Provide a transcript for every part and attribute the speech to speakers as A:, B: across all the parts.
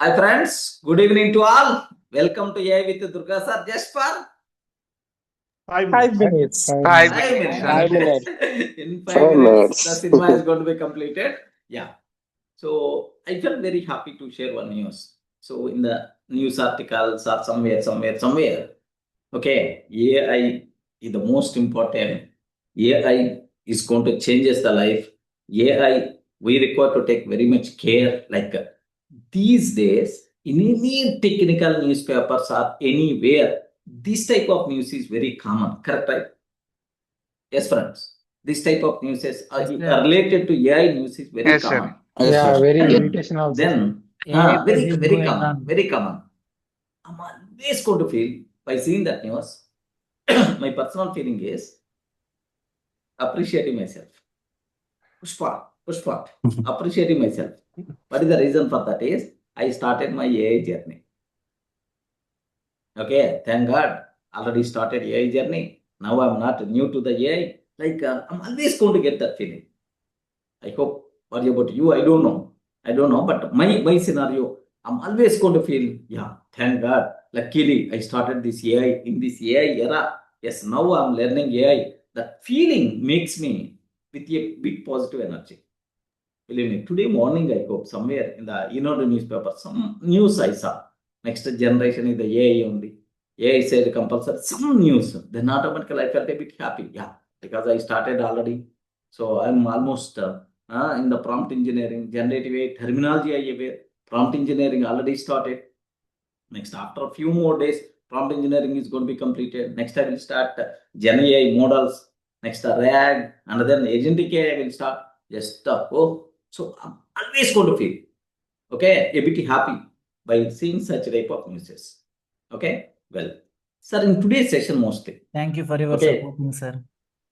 A: Hi friends, good evening to all. Welcome to AI with Durga Sir. Just for
B: 5 minutes.
C: 5
A: 5
C: minutes,
A: minutes.
C: sir.
B: 5 minutes.
A: In 5
D: 5
A: minutes, the
D: minutes.
A: cinema is going to be completed. Yeah. So I felt very happy to share one news. So in the news articles or somewhere, okay, AI is the most important. AI is going to change us the life. AI, we require to take very much care. Like these days, in any technical newspapers or anywhere, this type of news is very common. Correct, right? Yes, friends. This type of news is related to AI news is very
C: Yes,
A: common.
C: sir.
D: Yes,
B: Yeah,
D: sir.
B: very irritation also, sir.
A: Then,
E: AI buzz is
A: very
E: going
A: common,
E: on.
A: very common. I'm always going to feel by seeing that news. My personal feeling is appreciating myself. Pushpa, appreciating myself. What is the reason for that is I started my AI journey. Okay, thank God, already started AI journey. Now I'm not new to the AI. Like I'm always going to get that feeling. I hope. What about you? I don't know. But my scenario, I'm always going to feel, yeah, thank God. Luckily, I started this AI in this AI era. Yes, now I'm learning AI. That feeling makes me with a big positive energy. Believe me, today morning I hope somewhere in the the newspaper, some news I saw. Next generation is the AI only. AI said compulsory some news. Then automatically I felt a bit happy. Yeah, because I started already. So I'm almost in the prompt engineering, generative AI, terminology I aware. Prompt engineering already started. Next, after a few more days, prompt engineering is going to be completed. Next, I will start Gen AI models. Next, RAG, and then agentic AI will start. Just so I'm always going to feel okay a bit happy by seeing such type of news. Okay, well, sir, in today's session mostly.
E: Thank you for your
A: Okay.
E: supporting, sir.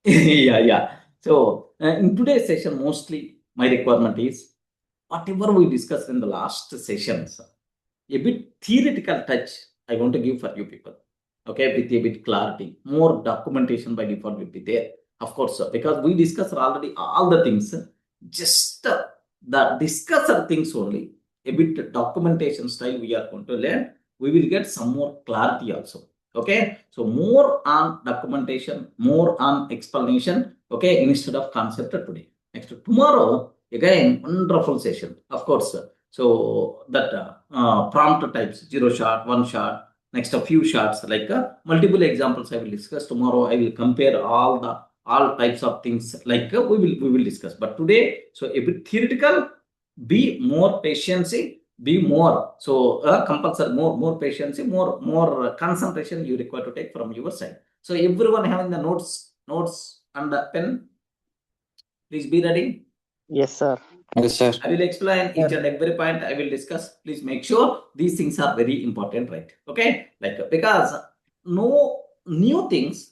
A: yeah. So in today's session, mostly my requirement is whatever we discussed in the last sessions, a bit theoretical touch I want to give for you people. Okay, with a bit clarity, more documentation by default will be there. Of course, because we discussed already all the things, just the discussed things only. A bit documentation style we are going to learn. We will get some more clarity also. Okay, so more on documentation, more on explanation. Okay, instead of concept today. Next tomorrow again wonderful session. Of course. So that prompt types, 0 shot, 1 shot, next a few shots, like multiple examples I will discuss tomorrow. I will compare all types of things like we will discuss. But today, so a bit theoretical, be more patiency, be more so compulsory, more patiency, more concentration you require to take from your side. So everyone having the notes and the pen, please be ready.
B: Yes, sir.
D: Yes, sir.
A: I will explain each and every point I will discuss. Please make sure these things are very important, right? Okay, like because no new things.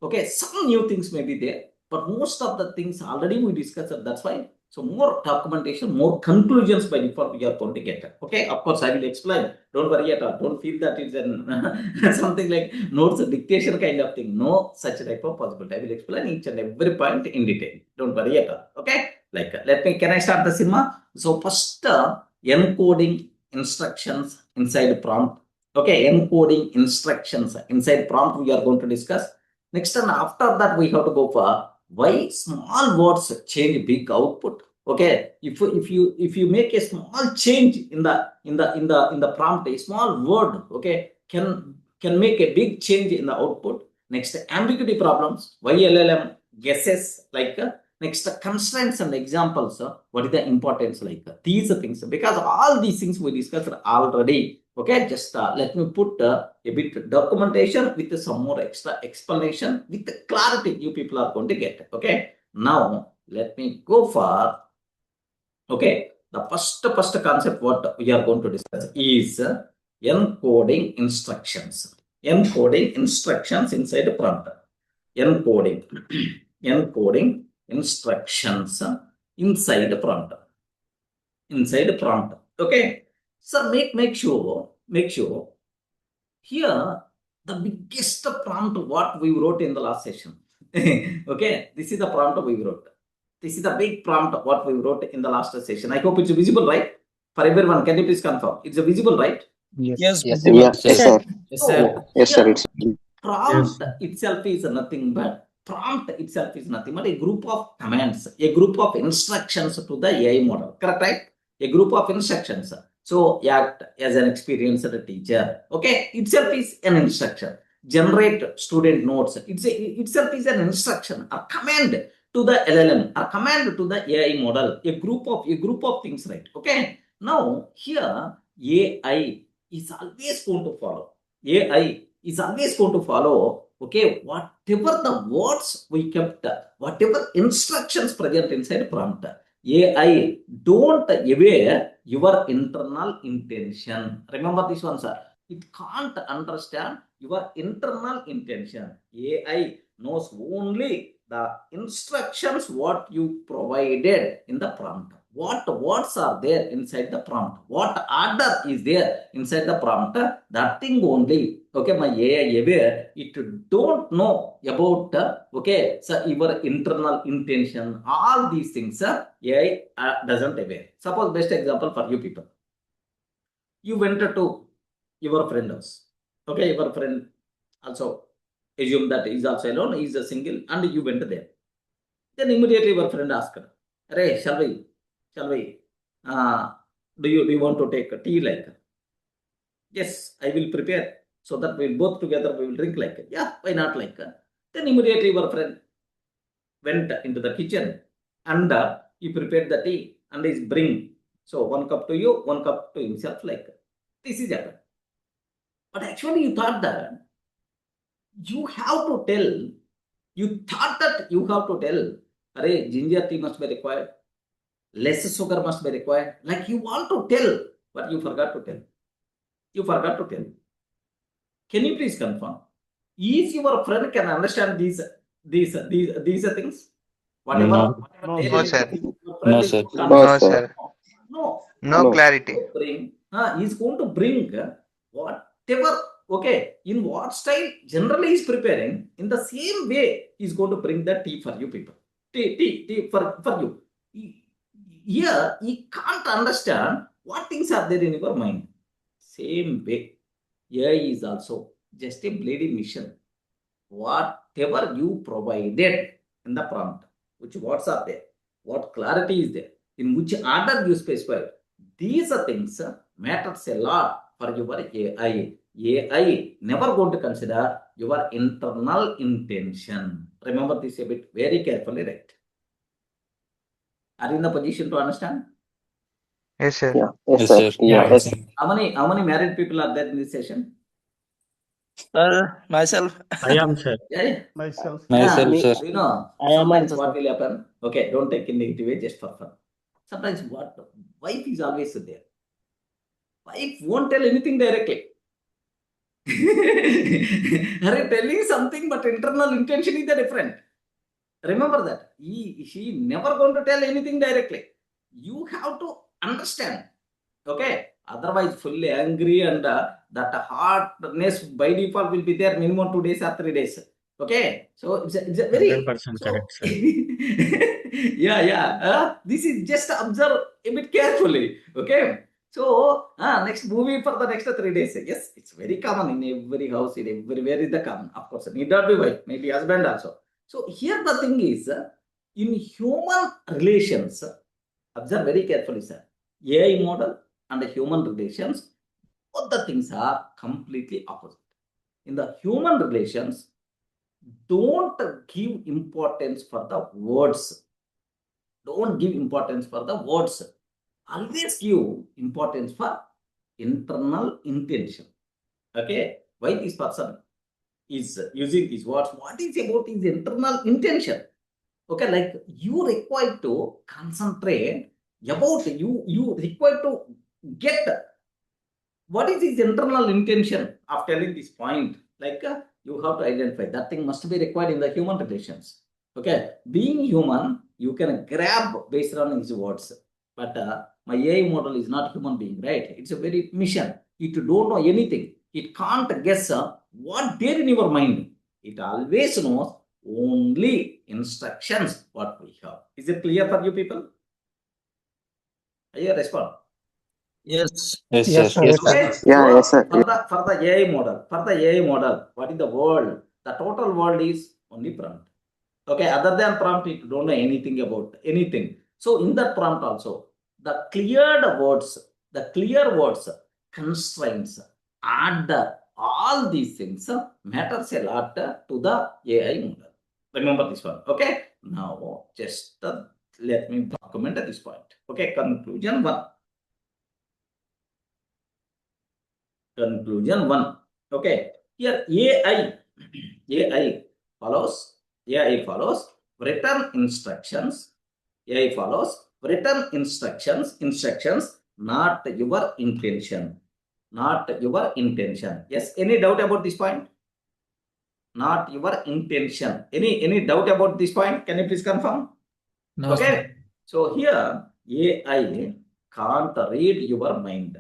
A: Okay, some new things may be there, but most of the things already we discussed. That's why. So more documentation, more conclusions by default we are going to get. Okay, of course I will explain. Don't worry at all. Don't feel that it's an something like notes dictation kind of thing. No such type of possibility. I will explain each and every point in detail. Don't worry at all. Okay, like can I start the cinema? So first encoding instructions inside prompt. Okay, encoding instructions inside prompt we are going to discuss. Next, and after that, we have to go for why small words change big output. Okay, if you make a small change in the prompt, a small word, okay, can make a big change in the output. Next, ambiguity problems. Why LLM guesses like next constraints and examples. What is the importance like these things? Because all these things we discussed already. Okay, just let me put a bit documentation with some more extra explanation with the clarity you people are going to get. Okay, now let me go for okay. The first concept what we are going to discuss is encoding instructions. Encoding instructions inside the prompt. Encoding encoding instructions inside the prompt. Inside the prompt. Okay. So make sure here the biggest prompt what we wrote in the last session. Okay, this is the prompt we wrote. This is the big prompt what we wrote in the last session. I hope it's visible, right? For everyone, can you please confirm? It's visible, right?
B: Yes.
C: Yes,
B: Sir.
A: Yes, sir.
D: Yes, sir. It's
A: Prompt itself is nothing but a group of commands, a group of instructions to the AI model. Correct, right? A group of instructions. So act as an experienced teacher. Okay, itself is an instruction. Generate student notes. Itself is an instruction, a command to the LLM, a command to the AI model. A group of things, right? Okay. Now here AI is always going to follow. AI is always going to follow, okay, whatever the words we kept, whatever instructions present inside prompt. AI don't aware your internal intention. Remember this one, sir. It can't understand your internal intention. AI knows only the instructions what you provided in the prompt. What words are there inside the prompt? What order is there inside the prompt? That thing only. Okay, my AI aware, it don't know about, okay, so your internal intention, all these things, AI doesn't aware. Suppose best example for you people. You went to your friend house. Okay, your friend also assume that he is also alone, he is a single, and you went there. Then immediately your friend asked, "Hey, shall we? Do you want to take a tea like?" Yes, I will prepare so that we'll both together we will drink like. Yeah, why not like? Then immediately your friend went into the kitchen and he prepared the tea and is bring. So one cup to you, one cup to himself like. This is happened. But actually you thought that you have to tell, "Arey, ginger tea must be required, less sugar must be required." Like you want to tell, but you forgot to tell. Can you please confirm? Is your friend can understand these things? Whatever,
B: No.
A: whatever
C: No, sir.
A: your friend
B: No,
A: is
B: sir.
A: going to
C: No,
A: understand.
C: sir.
A: No.
C: No clarity.
A: He's going to bring whatever, okay, in what style generally he's preparing, in the same way he's going to bring the tea for you people. Tea for you. Here, he can't understand what things are there in your mind. Same way, AI is also just a bloody mission. Whatever you provided in the prompt, which words are there, what clarity is there, in which order you specify, these are things matters a lot for your AI. AI never going to consider your internal intention. Remember this a bit very carefully, right? Are you in the position to understand?
C: Yes, sir.
D: yeah. Yes,
B: Yes,
D: sir.
B: sir.
D: Yeah. Yes.
A: How many married people are there in this session?
E: Sir, myself.
B: I am, sir.
A: Yeah.
E: Myself.
B: Myself,
D: Me-
B: sir.
A: You know,
B: I am
A: sometimes
B: also,
A: what
B: sir.
A: will happen? Okay, don't take it negative way, just for fun. Sometimes what wife is always there. Wife won't tell anything directly. Are telling something, but internal intention is different. Remember that. She never going to tell anything directly. You have to understand. Okay. Otherwise, fully angry and that hardness by default will be there minimum 2 days or 3 days. Okay. So it's a very
B: 100%
A: so
B: correct, sir.
A: yeah. This is just observe a bit carefully. Okay. So next movie for the next 3 days. Yes, it's very common in every house, in everywhere is the common. Of course, need not be wife, maybe husband also. So here the thing is, in human relations, observe very carefully, sir. AI model and human relations, both the things are completely opposite. In the human relations, don't give importance for the words. Don't give importance for the words. Always give importance for internal intention. Okay? Why this person is using these words? What is about his internal intention? Okay, like you require to concentrate about you require to get what is his internal intention of telling this point. Like you have to identify that thing must be required in the human relations. Okay, being human, you can grab based on his words, but my AI model is not human being, right? It's a very mission. It don't know anything. It can't guess what there in your mind. It always knows only instructions what we have. Is it clear for you people? Are you respond?
E: Yes.
B: Yes, sir. Yes, sir.
A: Okay.
B: Yeah,
A: So
B: yes, sir.
A: for the AI model, what is the world? The total world is only prompt. Okay, other than prompt, you don't know anything about anything. So in that prompt also, the clear words, constraints, add all these things matters a lot to the AI model. Remember this one. Okay. Now just let me document at this point. Okay. Conclusion one. Okay. Here AI follows written instructions. AI follows written instructions, not your intention. Yes, any doubt about this point? Not your intention. Any doubt about this point? Can you please confirm?
E: No,
A: Okay.
E: sir.
A: So here AI can't read your mind.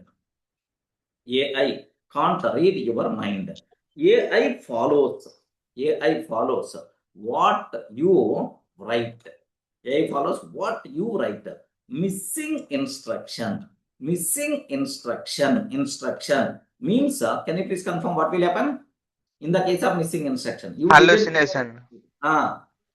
A: AI can't read your mind. AI follows what you write. AI follows what you write. Missing instruction means, can you please confirm what will happen in the case of missing instruction? You didn't.
C: Hallucination.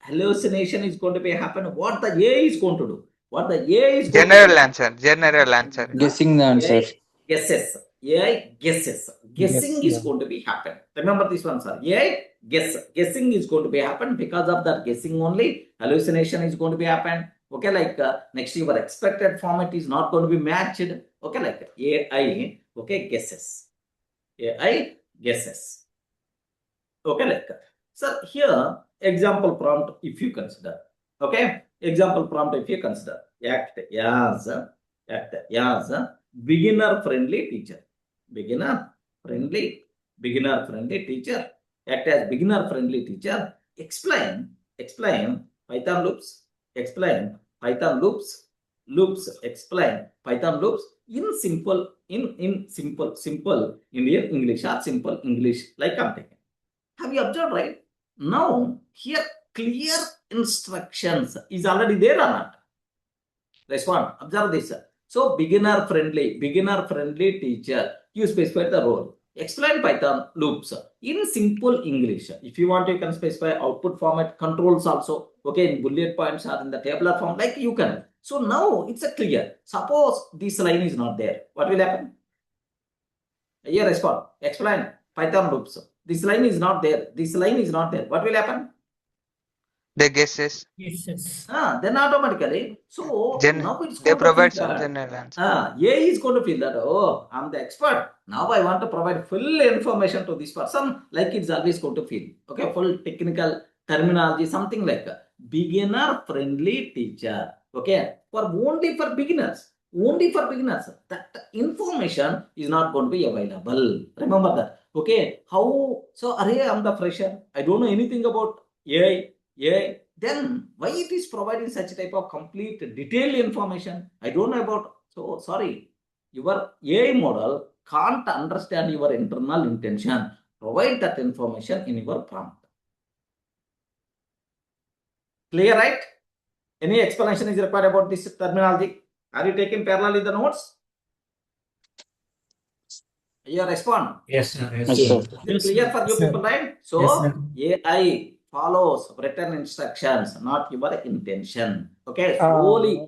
A: Hallucination is going to be happen. What the AI is going to do? What the AI is going to
C: General
A: do?
C: answer. General answer.
B: Guessing the answer.
A: Guesses. AI guesses. Guessing
B: Yes,
A: is going to be happen. Remember this one, sir. AI guessing is going to be happen. Because of that guessing only, hallucination is going to be happen. Okay, like next your expected format is not going to be matched. Okay, like AI. Okay, guesses. AI guesses. Okay, like sir, here example prompt if you consider. Okay, example prompt if you consider. Act as beginner friendly teacher. Beginner friendly teacher. Act as beginner friendly teacher. Explain Python loops. Explain Python loops. Explain Python loops in simple Indian English or simple English like I'm taking. Have you observed, right? Now, here clear instructions is already there or not? Respond. Observe this. So, beginner friendly teacher. You specify the role. Explain Python loops in simple English. If you want, you can specify output format controls also. Okay, in bullet points or in the tabular form, like you can. So now it's a clear. Suppose this line is not there. What will happen? Here, respond. Explain Python loops. This line is not there. What will happen?
C: The guesses.
E: Yes.
A: Then automatically. So now it's
C: They
A: going to feel
C: provide some
A: that.
C: general answer.
A: AI is going to feel that. Oh, I'm the expert. Now I want to provide full information to this person, like it's always going to feel. Okay, full technical terminology, something like beginner friendly teacher. Okay, only for beginners. That information is not going to be available. Remember that. Okay, how? So, I'm the fresher. I don't know anything about AI. Then why it is providing such type of complete detailed information? I don't know about. So sorry, your AI model can't understand your internal intention. Provide that information in your prompt. Clear, right? Any explanation is required about this terminology? Are you taking parallel in the notes? You respond.
E: Yes, sir.
B: Yes, sir.
A: Is it clear for you people, right? So AI follows written instructions, not your intention. Okay, slowly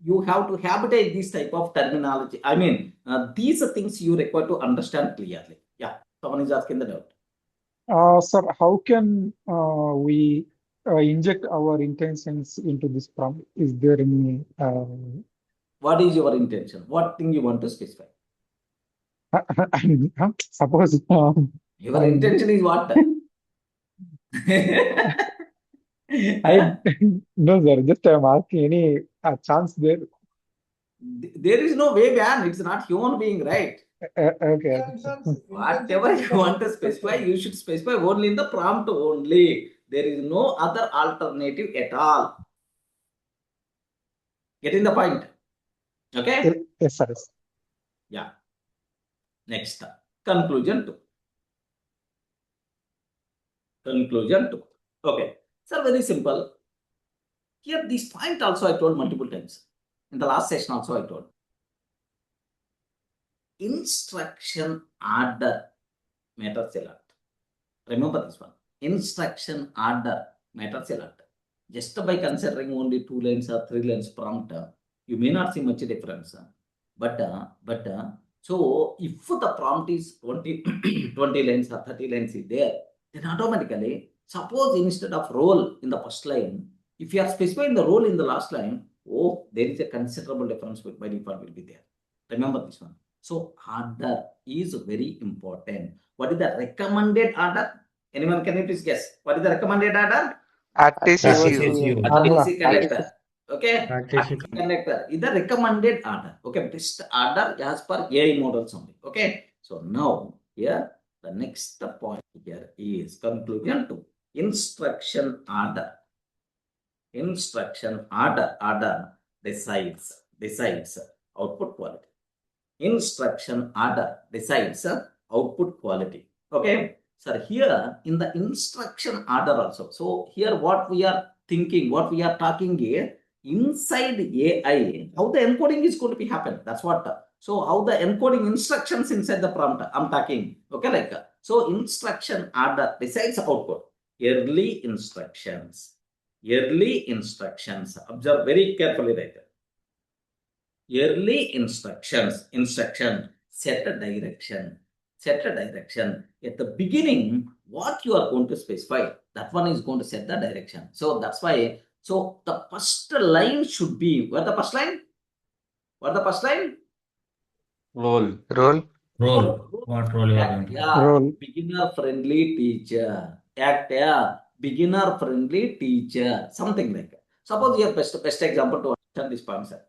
A: you have to habitate this type of terminology. I mean, these are things you require to understand clearly. Yeah, someone is asking the doubt.
D: Sir, how can we inject our intentions into this prompt? Is there any?
A: What is your intention? What thing you want to specify?
D: Suppose
A: Your intention is what?
D: I no, sir. Just I'm asking any chance there.
A: There is no way, man. It's not human being, right?
D: Okay.
A: Whatever you want to specify, you should specify only in the prompt only. There is no other alternative at all. Getting the point? Okay?
D: Yes, sir.
A: Yeah. Next. Conclusion 2. Okay. So very simple. Here, this point also I told multiple times. In the last session also I told. instruction order matters a lot. Remember this one. Instruction order matters a lot. Just by considering only 2 lines or 3 lines prompt, you may not see much difference. So if the prompt is 20, 20 lines or 30 lines is there, then automatically, suppose instead of role in the first line, if you are specifying the role in the last line, oh, there is a considerable difference by default will be there. Remember this one. So order is very important. What is the recommended order? Anyone can you please guess? What is the recommended order?
C: RTCCU.
A: RTC connector. Okay.
F: RTC
A: RTC connector is the recommended order. Okay. Best order as per AI models only. Okay. So now here the next point here is conclusion to instruction order. Instruction order decides output quality. Instruction order decides output quality. Okay. So here in the instruction order also. So here what we are thinking, what we are talking here, inside AI, how the encoding is going to be happen. That's what. So how the encoding instructions inside the prompt I'm talking. Okay, like so instruction order decides output. Early instructions. Observe very carefully right there. Early instruction set a direction. At the beginning, what you are going to specify, that one is going to set the direction. So that's why, so the first line should be, what the first line?
F: Role.
G: What role you are going to
A: Yeah,
D: Role.
A: beginner friendly teacher. Act beginner friendly teacher. Something like that. Suppose your best example to understand this point, sir.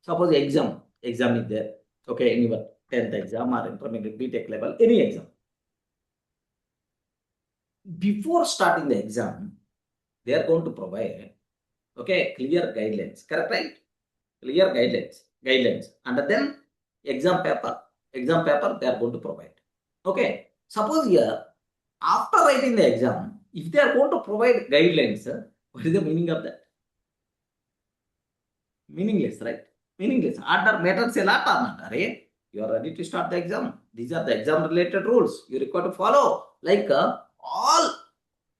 A: Suppose exam is there. Okay, anyone, 10th exam or intermediate BTech level, any exam. Before starting the exam, they are going to provide, okay, clear guidelines. Correct, right? Clear guidelines. And then exam paper they are going to provide. Okay. Suppose here, after writing the exam, if they are going to provide guidelines, what is the meaning of that? Meaningless, right? Meaningless. Order matters a lot or not? You are ready to start the exam. These are the exam related rules you require to follow. Like all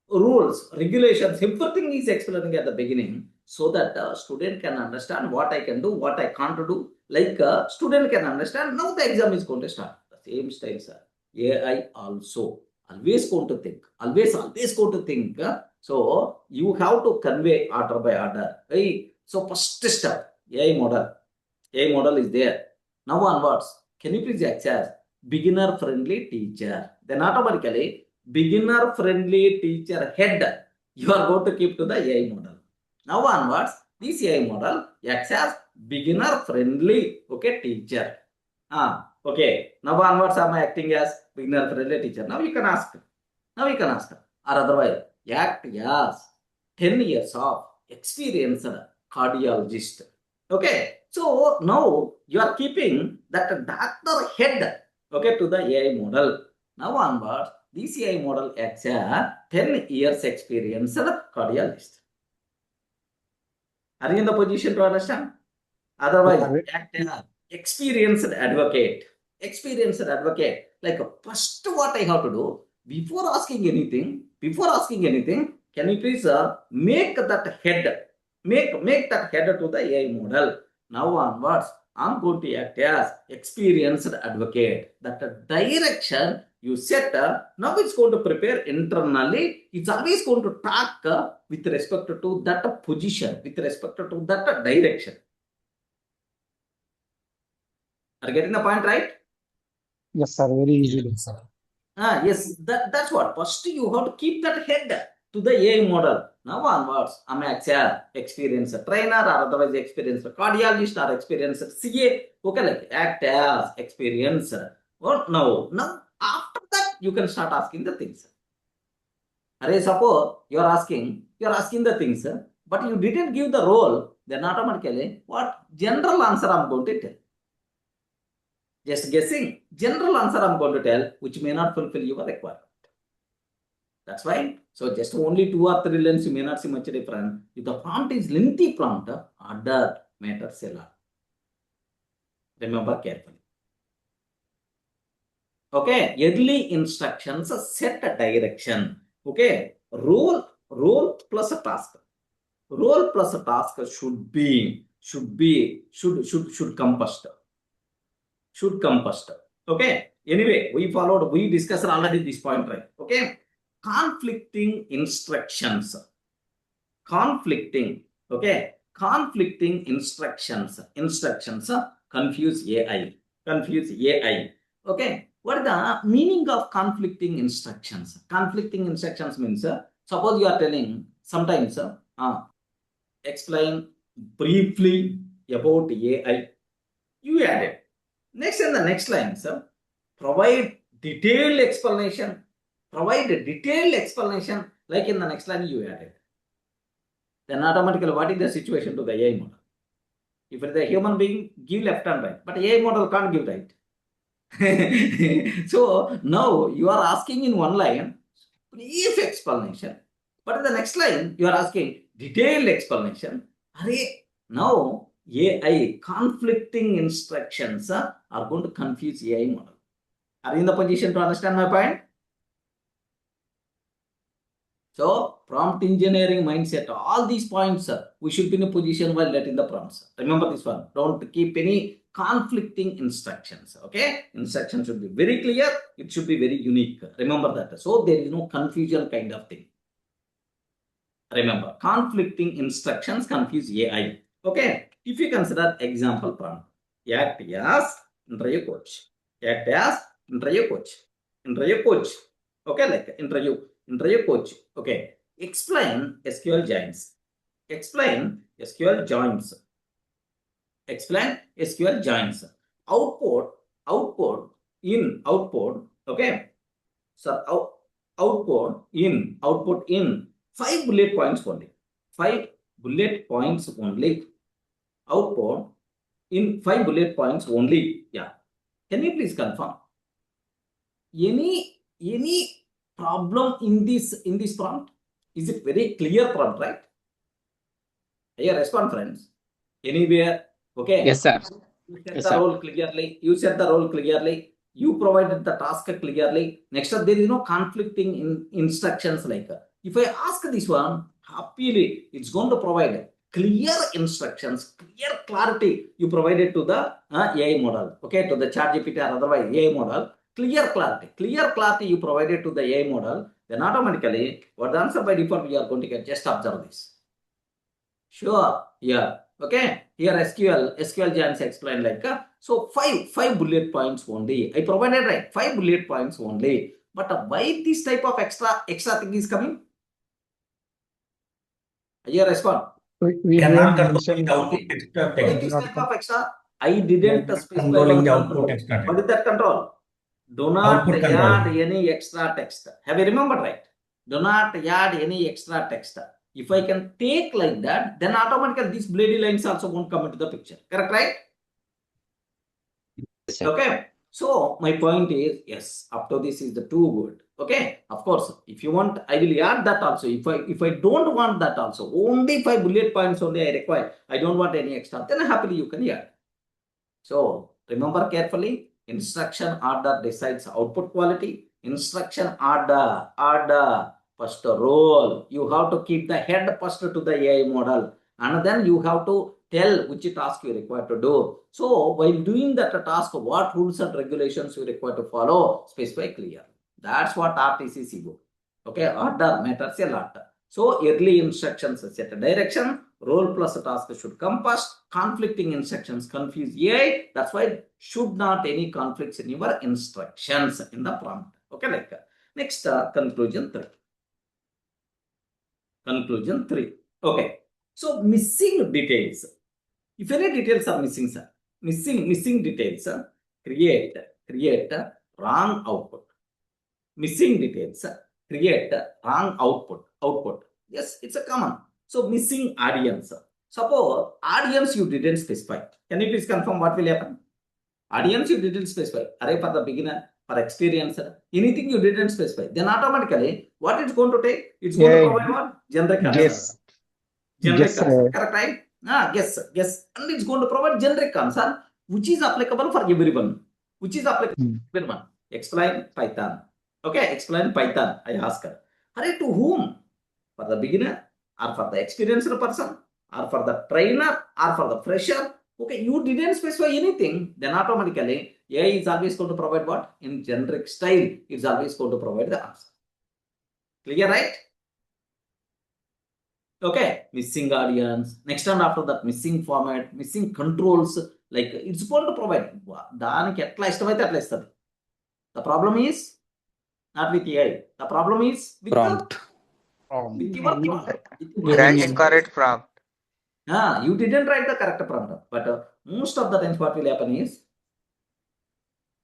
A: rules, regulations, everything is explaining at the beginning so that student can understand what I can do, what I can't do. Like student can understand now the exam is going to start. The same style, sir. AI also always going to think. Always going to think. So you have to convey order by order. Hey, so first step, AI model is there. Now onwards, can you please access beginner friendly teacher? Then automatically beginner friendly teacher head you are going to keep to the AI model. Now onwards, this AI model acts as beginner friendly, okay, teacher. Okay. Now onwards, am I acting as beginner friendly teacher? Now you can ask. Or otherwise, act as 10 years of experienced cardiologist. Okay. So now you are keeping that doctor head, okay, to the AI model. Now onwards, this AI model acts as 10 years experienced cardiologist. Are you in the position to understand? Otherwise, act as experienced advocate. Like first what I have to do, before asking anything, can you please make that head, make that head to the AI model. Now onwards, I'm going to act as experienced advocate. That direction you set, now it's going to prepare internally. It's always going to talk with respect to that position, with respect to that direction. Are you getting the point, right?
D: Yes, sir. Very easy.
G: Yes, sir.
A: Yes, that's what. First, you have to keep that head to the AI model. Now onwards, I'm an experienced trainer or otherwise experienced cardiologist or experienced CA. Okay, like act as experienced. Well, now after that, you can start asking the things. Suppose you're asking the things, but you didn't give the role, then automatically, what general answer I'm going to tell? Just guessing, general answer I'm going to tell, which may not fulfill your requirement. That's why. So just only 2 or 3 lines, you may not see much difference. If the prompt is lengthy prompt, order matters a lot. Remember carefully. Okay, early instructions set a direction. Okay, role plus a task. Role plus a task should compass. Should compass. Okay. Anyway, we discussed already this point, right? Okay. Conflicting instructions. Conflicting instructions confuse AI. Okay, what is the meaning of conflicting instructions? Conflicting instructions means suppose you are telling sometimes explain briefly about AI, you add it. Next, in the next line, provide detailed explanation. Like in the next line you add it. Then automatically, what is the situation to the AI model? If it is a human being, give left and right, but AI model can't give right. So now you are asking in one line, brief explanation, but in the next line you are asking detailed explanation. Now AI conflicting instructions are going to confuse AI model. Are you in the position to understand my point? So, prompt engineering mindset, all these points, we should be in a position while letting the prompts. Remember this one. Don't keep any conflicting instructions. Okay? Instructions should be very clear. It should be very unique. Remember that. So, there is no confusion kind of thing. Remember, conflicting instructions confuse AI. Okay? If you consider example prompt, act as interview coach. Act as interview coach. Interview coach. Okay, like interview coach. Okay. Explain SQL joins. Explain SQL joins. Explain SQL joins. Output in. Okay. So output in 5 bullet points only. 5 bullet points only. Output in 5 bullet points only. Yeah. Can you please confirm? Any problem in this prompt? Is it very clear prompt, right? Here, respond, friends. Anywhere? Okay.
B: Yes, sir.
A: You set
B: Yes,
A: the
B: sir.
A: role clearly. You provided the task clearly. Next up, there is no conflicting instructions like if I ask this one, happily, it's going to provide clear instructions, clear clarity you provided to the AI model. Okay, to the ChatGPT or otherwise AI model. Clear clarity you provided to the AI model, then automatically what the answer by default we are going to get. Just observe this. Sure, yeah. Okay, here SQL Jans explained like so 5 bullet points only. I provided right 5 bullet points only. But why this type of extra thing is coming? Here respond.
D: We
G: Cannot
D: don't
G: control
D: mention
G: the output extra
A: Why
G: text.
A: this type of extra? I didn't specify
G: Controlling
A: one
G: the
A: control.
G: output extra
A: What
G: text.
A: is that control? Do not
G: Output
A: add
G: control.
A: any extra text. Have you remembered right? Do not add any extra text. If I can take like that, then automatically these bloody lines also won't come into the picture. Correct, right?
B: Yes, sir.
A: Okay. So my point is, yes, up to this is the too good. Okay. Of course, if you want, I will add that also. If I don't want that also, only 5 bullet points only I require. I don't want any extra. Then happily you can add. So remember carefully. Instruction order decides output quality. Instruction order first role. You have to keep the head first to the AI model, and then you have to tell which task you require to do. So while doing that task, what rules and regulations you require to follow, specify clear. That's what RTC go. Okay, order matters a lot. So early instructions set a direction. Role plus a task should compass. Conflicting instructions confuse AI. That's why should not any conflicts in your instructions in the prompt. Okay, like next conclusion 3. Conclusion 3. Okay. So missing details. If any details are missing, sir, missing details, create wrong output. Missing details create wrong output. Yes, it's a common. So missing audience. Suppose audience you didn't specify. Can you please confirm what will happen? Audience you didn't specify. Array for the beginner, for experiencer, anything you didn't specify. Then automatically, what it's going to take? It's going to provide what? Generic answer.
D: Guess.
A: Generic
D: Guess,
A: answer. Correct, right? Guess. And it's going to provide generic answer, which is applicable for everyone. Explain Python. Okay, explain Python. I ask her. Hurry, to whom? For the beginner, or for the experienced person, or for the trainer, or for the fresher? Okay, you didn't specify anything, then automatically AI is always going to provide what? In generic style, it's always going to provide the answer. Clear, right? Okay, missing audience. Next time after that, missing format, missing controls, like it's going to provide. The problem is not with AI. The problem is with
C: Prompt.
A: with your prompt.
C: Writing correct prompt.
A: You didn't write the correct prompt, but most of the times what will happen is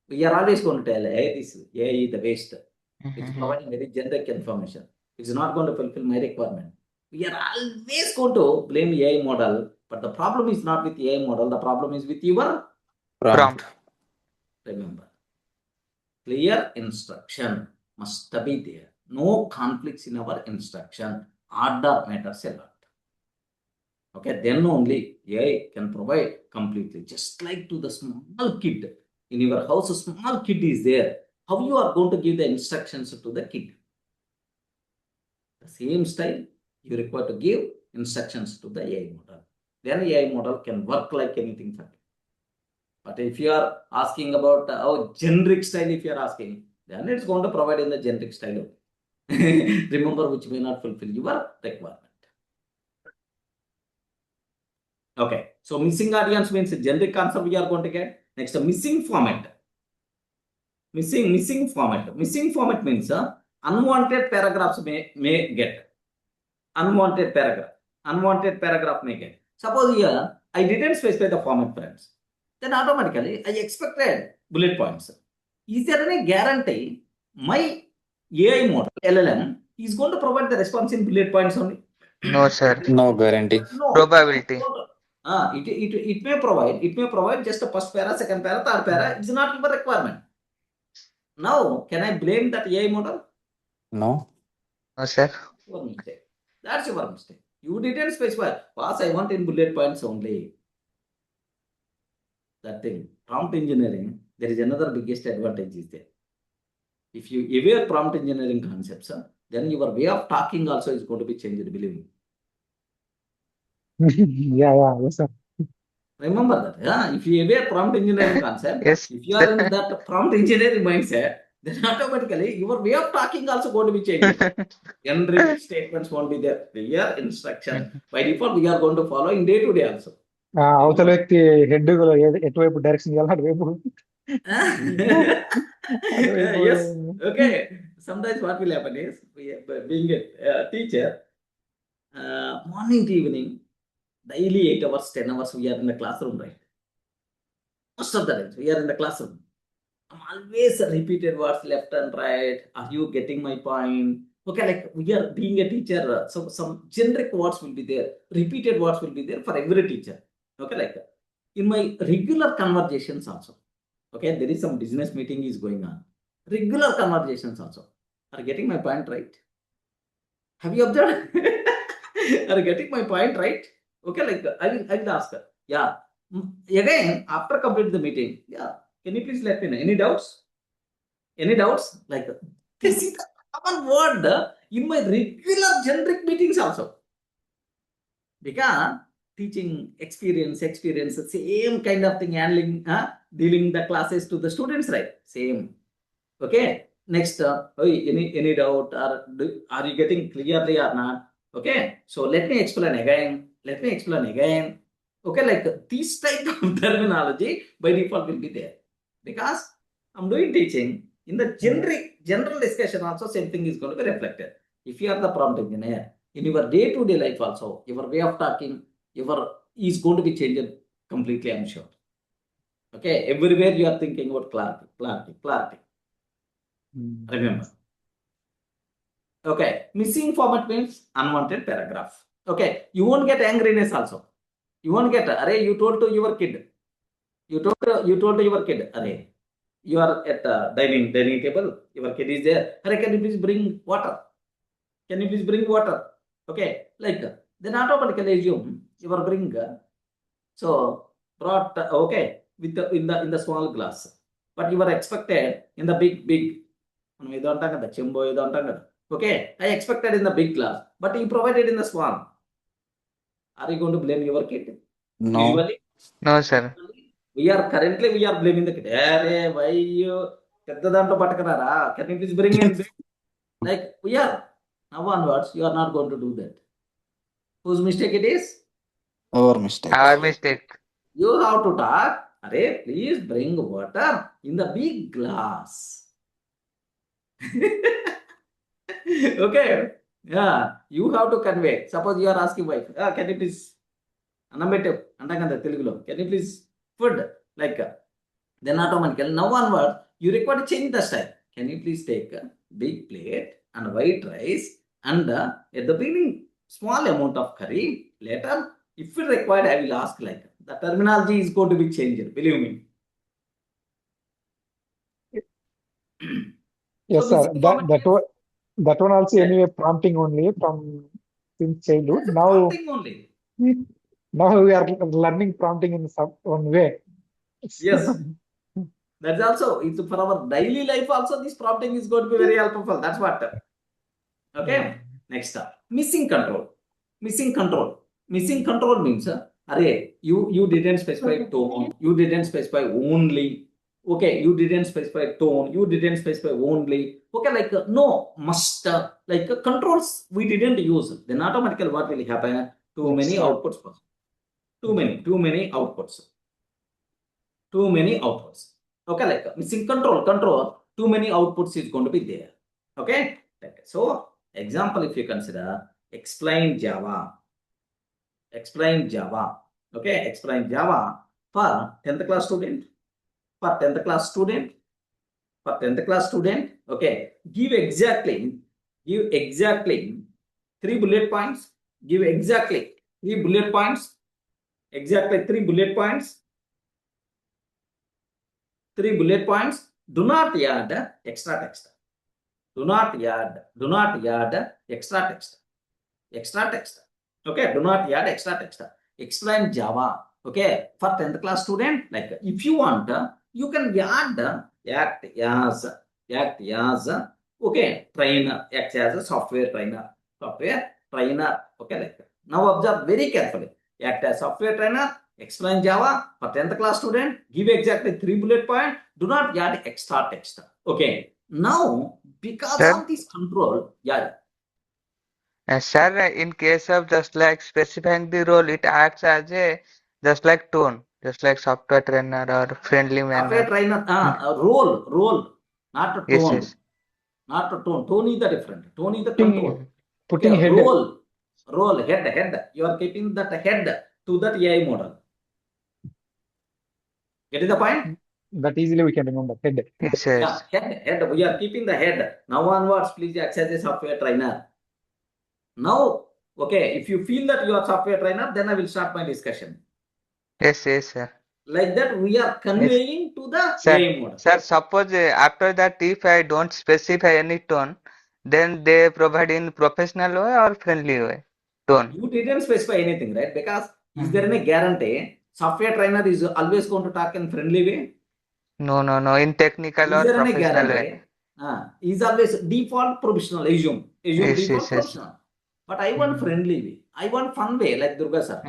A: we are always going to tell, hey, this AI is the waste. It's providing very generic information. It's not going to fulfill my requirement. We are always going to blame AI model, but the problem is not with AI model. The problem is with your
C: Prompt.
A: remember. Clear instruction must be there. No conflicts in our instruction. Order matters a lot. Okay, then only AI can provide completely. Just like to the small kid in your house, a small kid is there. How you are going to give the instructions to the kid? The same style you require to give instructions to the AI model. Then AI model can work like anything for you. But if you are asking about generic style, if you are asking, then it's going to provide in the generic style. Remember, which may not fulfill your requirement. Okay, so missing audience means generic answer we are going to get. Next, missing format. Missing format. Missing format means unwanted paragraphs may get. Unwanted paragraph. Unwanted paragraph may get. Suppose here I didn't specify the format, friends. Then automatically I expected bullet points. Is there any guarantee my AI model LLM is going to provide the response in bullet points only?
C: No, sir.
B: No guarantee.
A: No.
C: Probability.
A: It may provide just a first para, second para, third para. It's not your requirement. Now, can I blame that AI model?
B: No.
C: No, sir.
A: Your mistake. That's your mistake. You didn't specify. Boss, I want in bullet points only. That thing. Prompt engineering, there is another biggest advantage is there. If you aware prompt engineering concepts, then your way of talking also is going to be changed, believe me.
D: Yes, sir.
A: Remember that. If you aware prompt engineering concept,
C: Yes.
A: if you are in that prompt engineering mindset, then automatically your way of talking also going to be changed. Generic statements won't be there. Clear instruction. By default, we are going to follow in day-to-day also.
D: అవతల వ్యక్తి head ఎటువైపు direction ఇవ్వాలి అటువైపు
A: Yes. Okay. Sometimes what will happen is, being a teacher, morning to evening, daily 8 hours, 10 hours, we are in the classroom, right? Most of the times, we are in the classroom. I'm always repeated words left and right. Are you getting my point? Okay, like we are being a teacher, so some generic words will be there. Repeated words will be there for every teacher. Okay, like in my regular conversations also. Okay, there is some business meeting is going on. Regular conversations also. Are you getting my point right? Have you observed? Are you getting my point right? Okay, like I will ask her. Yeah. Again, after completing the meeting, yeah. Can you please let me know? Any doubts? Any doubts? Like this is the common word in my regular generic meetings also. Because teaching experience, same kind of thing, handling, dealing the classes to the students, right? Same. Okay. Next, any doubt, or are you getting clearly or not? Okay. So let me explain again. Okay, like this type of terminology by default will be there. Because I'm doing teaching, in the general discussion also same thing is going to be reflected. If you are the prompt engineer, in your day-to-day life also, your way of talking, is going to be changed completely, I'm sure. Okay, everywhere you are thinking about clarity. Remember. Okay, missing format means unwanted paragraph. Okay, you won't get angriness also. You won't get, array, you told to your kid. You told to your kid, array, you are at the dining table, your kid is there. Array, can you please bring water? Can you please bring water? Okay, like then automatically assume you are bring. So brought, okay, with in the small glass. but you are expected in the big. Okay, I expected in the big class, but you provided in the small. Are you going to blame your kid?
B: No.
A: Usually,
C: No, sir.
A: we are blaming the kid. Hey, why you? Can you please bring in? Like we are now onwards, you are not going to do that. Whose mistake it is?
B: Our mistake.
C: Our mistake.
A: You have to talk. Arey, please bring water in the big glass. Okay. Yeah, you have to convey. Suppose you are asking wife, can you please can you please food like then automatically now onward you require to change the style. Can you please take a big plate and white rice and at the beginning small amount of curry. Later, if it required, I will ask like the terminology is going to be changed. Believe me.
D: Yes,
A: So
D: sir. That one also anyway prompting only from since childhood.
A: that's a
D: Now
A: prompting only.
D: we are learning prompting in some one way.
A: Yes. That's also it's for our daily life. Also, this prompting is going to be very helpful. That's what. Okay. Next up, missing control. Missing control. Missing control means, array, you didn't specify tone. You didn't specify only. Okay, you didn't specify tone. You didn't specify only. Okay, like no must like controls we didn't use. Then automatically what will happen? Too
D: Yes,
A: many
D: sir.
A: outputs. Too many outputs. Too many outputs. Okay, like missing control. Too many outputs is going to be there. Okay. So example, if you consider explain Java. Explain Java. Okay, explain Java for 10th class student. For 10th class student. For 10th class student. Okay, give exactly 3 bullet points. Give exactly 3 bullet points. Exactly 3 bullet points. 3 bullet points. Do not add extra text. Do not add extra text. Extra text. Okay, do not add extra text. Explain Java. Okay, for 10th class student, like if you want, you can act as okay, trainer, act as a software trainer. Okay, like now observe very carefully. Act as software trainer, explain Java for 10th class student, give exactly 3 bullet points, do not add extra text. Okay, now because
C: Sir?
A: of this control,
C: Sir, in case of just like specifying the role, it acts as a just like tone, just like software trainer or friendly
A: software
C: manner.
A: trainer, role, not a
C: Yes,
A: tone.
C: yes.
A: Not a tone. Tone is the different. Tone is the
D: Putting-
A: control.
D: Putting
A: Okay,
D: head.
A: role, head. You are keeping that head to that AI model. Get the point?
D: That easily we can remember. Head.
C: Yes,
A: Yeah,
C: yes.
A: head. We are keeping the head. Now onwards, please access a software trainer. Now, okay, if you feel that you are software trainer, then I will start my discussion.
C: Yes, yes, sir.
A: Like that, we are conveying to the
C: Sir,
A: AI model.
C: Sir, suppose after that, if I don't specify any tone, then they provide in professional way or friendly way tone.
A: You didn't specify anything, right? Because is there any guarantee software trainer is always going to talk in friendly way?
C: No, no, no. In technical
A: Is
C: or
A: there any
C: professional way.
A: guarantee? Is always default professional, assume
C: Yes,
A: default
C: yes, yes.
A: professional. But I want friendly way. I want fun way like Durga sir.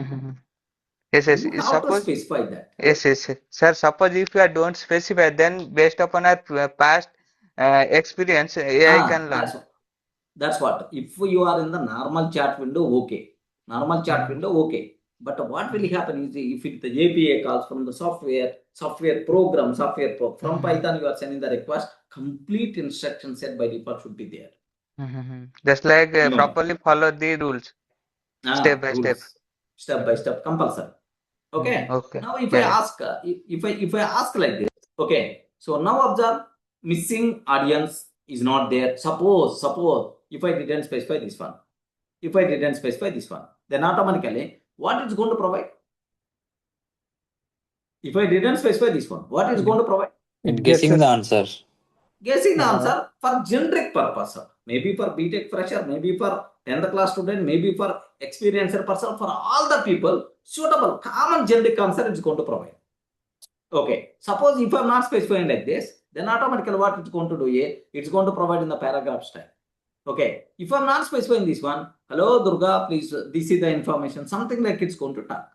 C: Yes, yes.
A: You have to
C: Suppose,
A: specify that.
C: yes, yes, yes. Sir, suppose if you don't specify, then based upon our past experience, AI can learn.
A: That's what. If you are in the normal chat window, okay. Normal chat window, okay. But what will happen is if it the API calls from the software program, from Python, you are sending the request, complete instruction set by default should be there.
C: Just like
A: You know.
C: properly follow the rules, step by step.
A: Step by step, compulsory. Okay.
C: Okay.
A: Now, if
C: Yeah,
A: I
C: yeah.
A: ask, if I ask like this, okay. So now observe, missing audience is not there. Suppose if I didn't specify this one, then automatically what it's going to provide? If I didn't specify this one, what is going to provide?
B: Guessing the answer.
A: Guessing the answer for generic purpose. Maybe for BTech fresher, maybe for 10th class student, maybe for experienced person, for all the people, suitable, common generic answer is going to provide. Okay. Suppose if I'm not specifying like this, then automatically what it's going to do here, it's going to provide in the paragraph style. Okay. If I'm not specifying this one, hello Durga, please, this is the information, something like it's going to talk.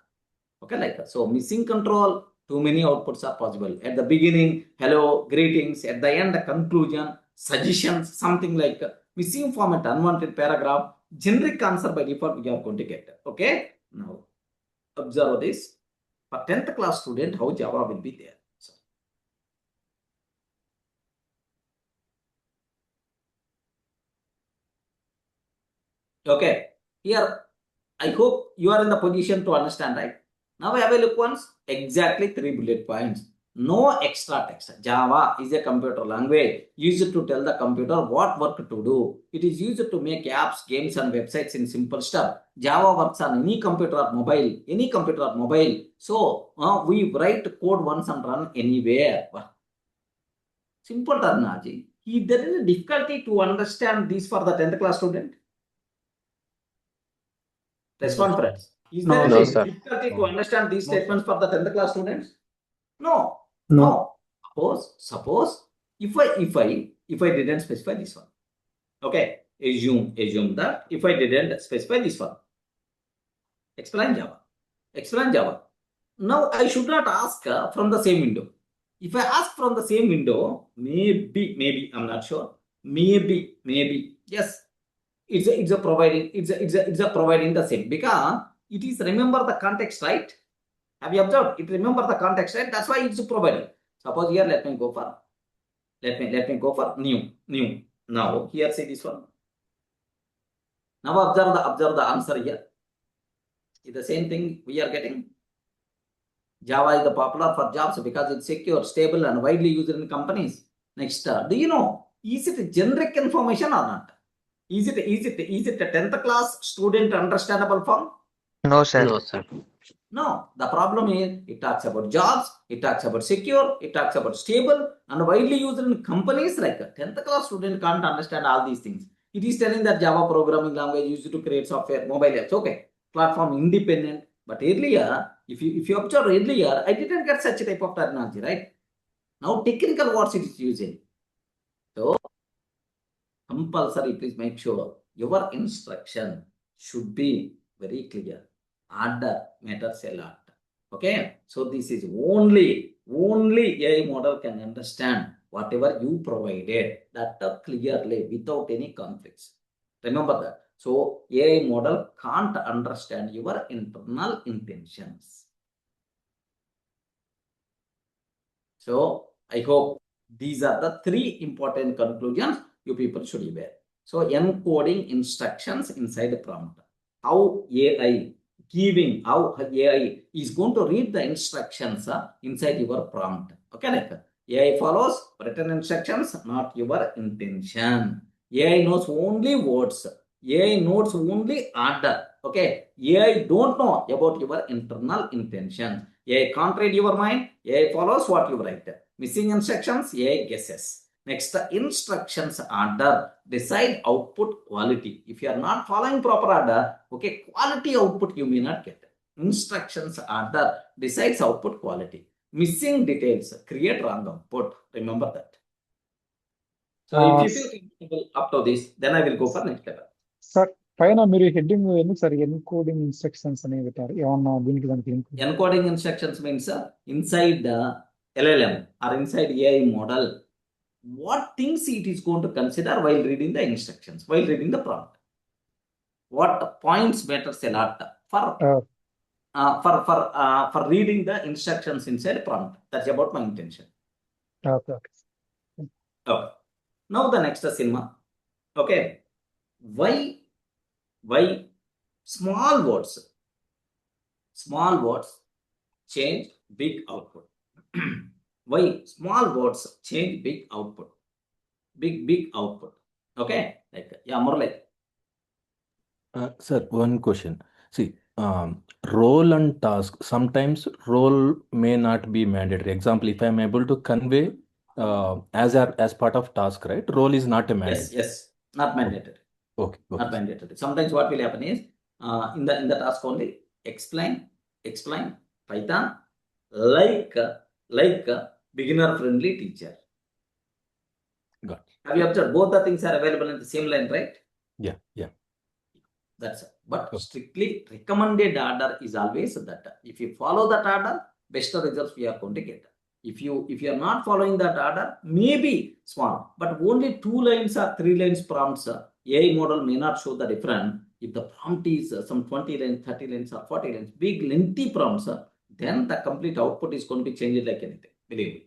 A: Okay, like that. So missing control, too many outputs are possible. At the beginning, hello, greetings. At the end, the conclusion, suggestions, something like missing format, unwanted paragraph, generic answer by default we are going to get. Okay. Now observe this. For 10th class student, how Java will be there. So, okay. Here, I hope you are in the position to understand, right? Now I have a look once, exactly 3 bullet points. No extra text. Java is a computer language used to tell the computer what work to do. It is used to make apps, games, and websites in simple stuff. Java works on any computer or mobile, So we write code once and run anywhere. Simple terminology. There is a difficulty to understand this for the 10th class student. Respond, friends. Is there
B: No,
A: any
B: sir.
A: difficulty to understand these statements for the 10th class students? No.
D: No.
A: Suppose if I didn't specify this one. Okay. Assume that if I didn't specify this one. Explain Java. Now I should not ask from the same window. If I ask from the same window, maybe I'm not sure. Maybe yes. It's a providing the same, because it is remember the context, right? Have you observed? It remember the context, right? That's why it's providing. Suppose here, let me go for new. Now here, see this one. Now observe the answer here. It's the same thing we are getting. Java is the popular for jobs because it's secure, stable, and widely used in companies. Next, do you know, is it generic information or not? Is it a 10th class student understandable form?
C: No, sir.
B: No, sir.
A: No. The problem is it talks about jobs, it talks about secure, it talks about stable, and widely used in companies. Like a 10th class student can't understand all these things. It is telling that Java programming language used to create software, mobile apps. Okay, platform independent. But earlier, if you observe earlier, I didn't get such a type of terminology, right? Now technical words it is using. So compulsory, please make sure your instruction should be very clear. Order matters a lot. Okay, so this is only AI model can understand whatever you provided, that clearly without any conflicts. Remember that. So AI model can't understand your internal intentions. So I hope these are the 3 important conclusions you people should be aware. So encoding instructions inside the prompt. How AI is going to read the instructions inside your prompt. Okay, like AI follows written instructions, not your intention. AI knows only words. AI knows only order. Okay, AI don't know about your internal intention. AI can't read your mind. AI follows what you write. Missing instructions, AI guesses. Next, instructions order decide output quality. If you are not following proper order, okay, quality output you may not get. Instructions order decides output quality. Missing details create wrong output. Remember that. So if you feel comfortable up to this, then I will go for next level.
D: Sir పైన మీరు heading ఎందుకు sir encoding instructions అనేవి పెట్టారు ఏమన్నా దీనికి దానికి link
A: Encoding instructions means inside the LLM or inside AI model, what things it is going to consider while reading the instructions, while reading the prompt. What points matters a lot for reading the instructions inside prompt. That's about my intention.
D: Okay
A: Okay. Now the next cinema. Okay. Why small words change big output? Why small words change big output? Big output. Okay, like more like.
F: Sir, one question. See, role and task. Sometimes role may not be mandatory. Example, if I am able to convey as part of task, right? Role is not a mandate.
A: Yes, not mandatory.
F: Okay.
A: Not mandatory. Sometimes what will happen is in the task only explain Python like a beginner-friendly teacher.
F: Got it.
A: Have you observed both the things are available in the same line, right?
F: Yeah, yeah.
A: That's it. But
F: Okay.
A: strictly recommended order is always that. If you follow that order, best results we are going to get. If you are not following that order, maybe small, but only 2 lines or 3 lines prompts, AI model may not show the difference. If the prompt is some 20 lines, 30 lines, or 40 lines, big lengthy prompts, then the complete output is going to be changed like anything. Believe me.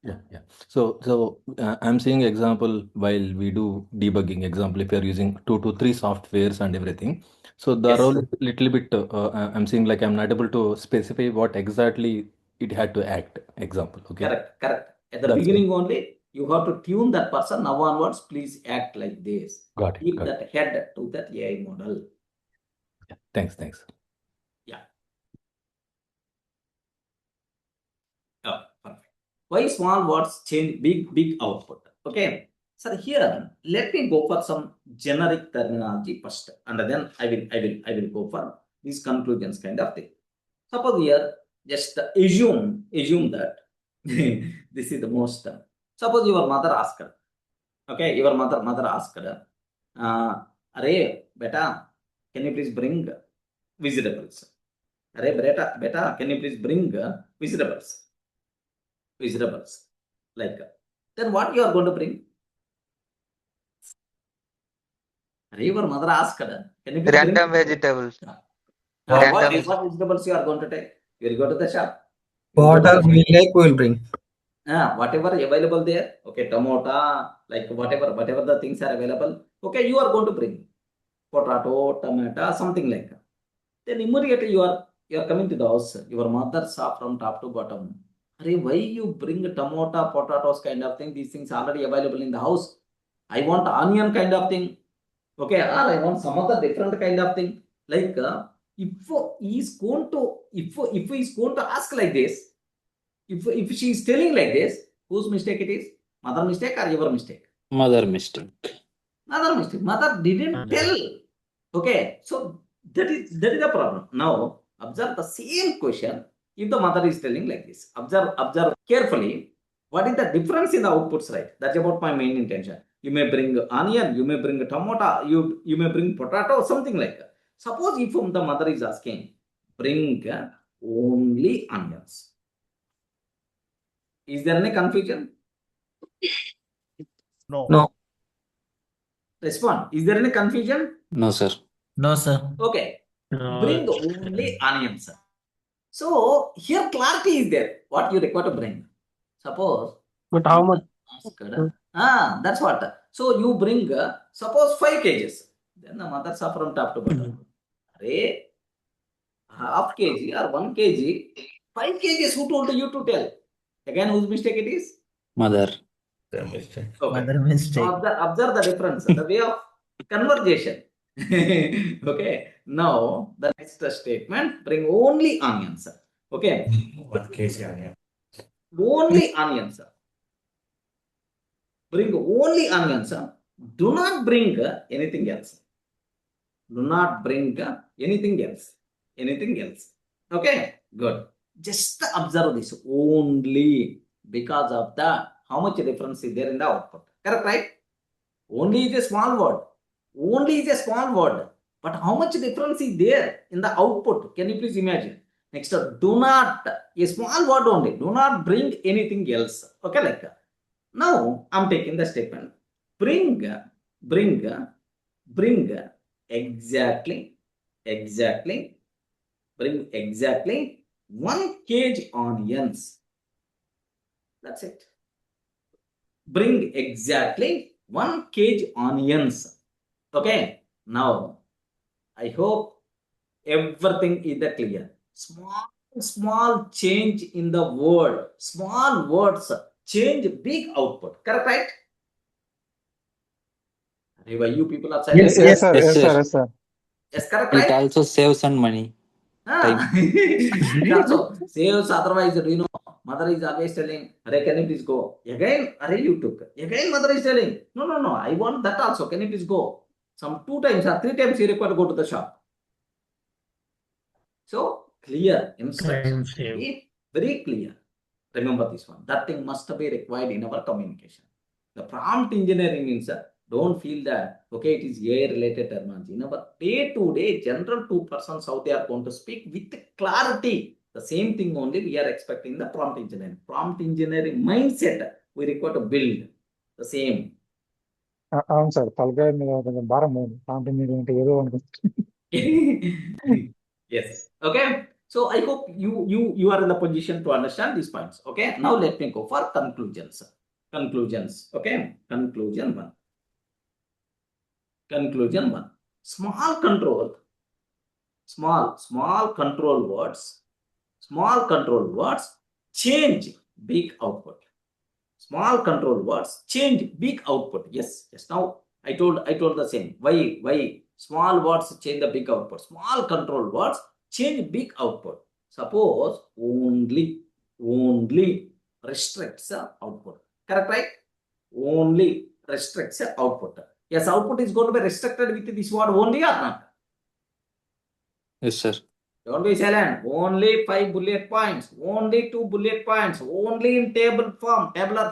F: Yeah. So I'm seeing example while we do debugging. Example, if you're using 2 to 3 softwares and everything. So the
A: Yes.
F: role is little bit. I'm seeing like I'm not able to specify what exactly it had to act. Example. Okay.
A: Correct. At the
F: That's
A: beginning only, you have to tune that person. Now onwards, please act like this.
F: Got it.
A: Give that head to that AI model.
F: Yeah. Thanks.
A: Yeah. Oh, perfect. Why small words change big output? Okay. So here, let me go for some generic terminology first, and then I will go for these conclusions kind of thing. Suppose here, just assume that this is the most. Suppose your mother asked, okay, your mother asked, "Arey, beta, can you please bring vegetables? Arey, beta, can you please bring vegetables? Like, then what you are going to bring? Arey, your mother asked, can you please
C: Random
A: bring
C: vegetables.
A: what
C: Random.
A: vegetables you are going to take? You will go to the shop.
H: Whatever we like, we'll bring.
A: Whatever available there, okay, tomato, like whatever the things are available, okay, you are going to bring potato, tomato, something like that. Then immediately you are coming to the house. Your mother saw from top to bottom. Arey, why you bring tomato, potatoes kind of thing? These things already available in the house. I want onion kind of thing. Okay, or I want some other different kind of thing. Like if he is going to ask like this, if she is telling like this, whose mistake it is? Mother mistake or your mistake?
B: Mother mistake.
A: Mother mistake. Mother didn't tell. Okay, so that is the problem. Now observe the same question. If the mother is telling like this, observe carefully. What is the difference in the outputs, right? That's about my main intention. You may bring onion, you may bring tomato, you may bring potato, something like that. Suppose if the mother is asking, bring only onions. Is there any confusion?
H: No.
A: Respond. Is there any confusion?
B: No, sir.
G: No, sir.
A: Okay. Bring only onions. So here clarity is there. What you require to bring. Suppose.
H: But how much?
A: That's what. So you bring, suppose 5 kgs. Then the mothers are from top to bottom. Half kg or 1 kg, 5 kgs. Who told you to tell? Again, whose mistake it is?
B: Mother.
A: Okay.
G: Mother mistake.
A: Now observe the difference, the way of conversation. Okay. Now the next statement, bring only onions. Okay.
G: 1 kg onion.
A: Only onions. Bring only onions. Do not bring anything else. Do not bring anything else. Okay. Good. Just observe this only, because of the how much difference is there in the output. Correct, right? Only is a small word. But how much difference is there in the output? Can you please imagine? Next, do not, a small word only. Do not bring anything else. Okay, like that. Now I'm taking the statement. Bring exactly. Bring exactly 1 kg onions. That's it. Bring exactly 1 kg onions. Okay. Now, I hope everything is clear. Small change in the word. Small words change big output. Correct, right? Why you people are silent?
D: Yes, sir.
B: Yes, sir.
A: Yes, correct,
B: It
A: right?
B: also saves some money.
A: It also saves. Otherwise, mother is always telling, "Arey, can you please go?" Again, "Arey, you took." Again, mother is telling, No, I want that also. Can you please go?" Some 2 times or 3 times you require to go to the shop. So clear instructions. Be very clear. Remember this one. That thing must be required in our communication. The prompt engineering means don't feel that, okay, it is AI related terminology. In our day-to-day general 2% how they are going to speak with clarity. The same thing only we are expecting the prompt engineering. Prompt engineering mindset we require to build the same.
D: అవును sir తలకాయ మీద కొంచెం భారం లేదు competitive అంటే ఏదో అనుకుంటుంది.
A: Yes. Okay. So I hope you are in the position to understand these points. Okay. Now let me go for conclusions. Conclusions. Okay. Conclusion one. Conclusion one. Small control. Small control words. Small control words change big output. Small control words change big output. Yes. Yes. Now I told the same. Why small words change the big output? Small control words change big output. Suppose only restricts output. Correct, right? Only restricts output. Yes, output is going to be restricted with this word only or not?
B: Yes, sir.
A: Don't be silent. Only 5 bullet points. Only 2 bullet points. Only in tabular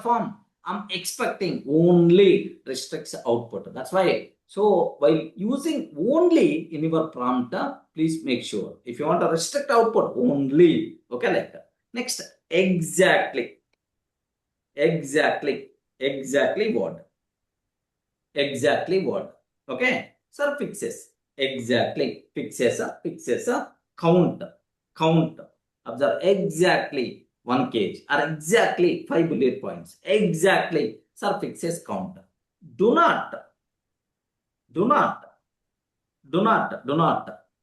A: form. I'm expecting only restricts output. That's why. So while using only in your prompt, please make sure. If you want to restrict output, only. Okay, like that. Next, exactly what? Exactly what? Okay. Sir, fixes. Exactly. Fixes count. Observe exactly 1 kg or exactly 5 bullet points. Exactly. Sir, fixes count. Do not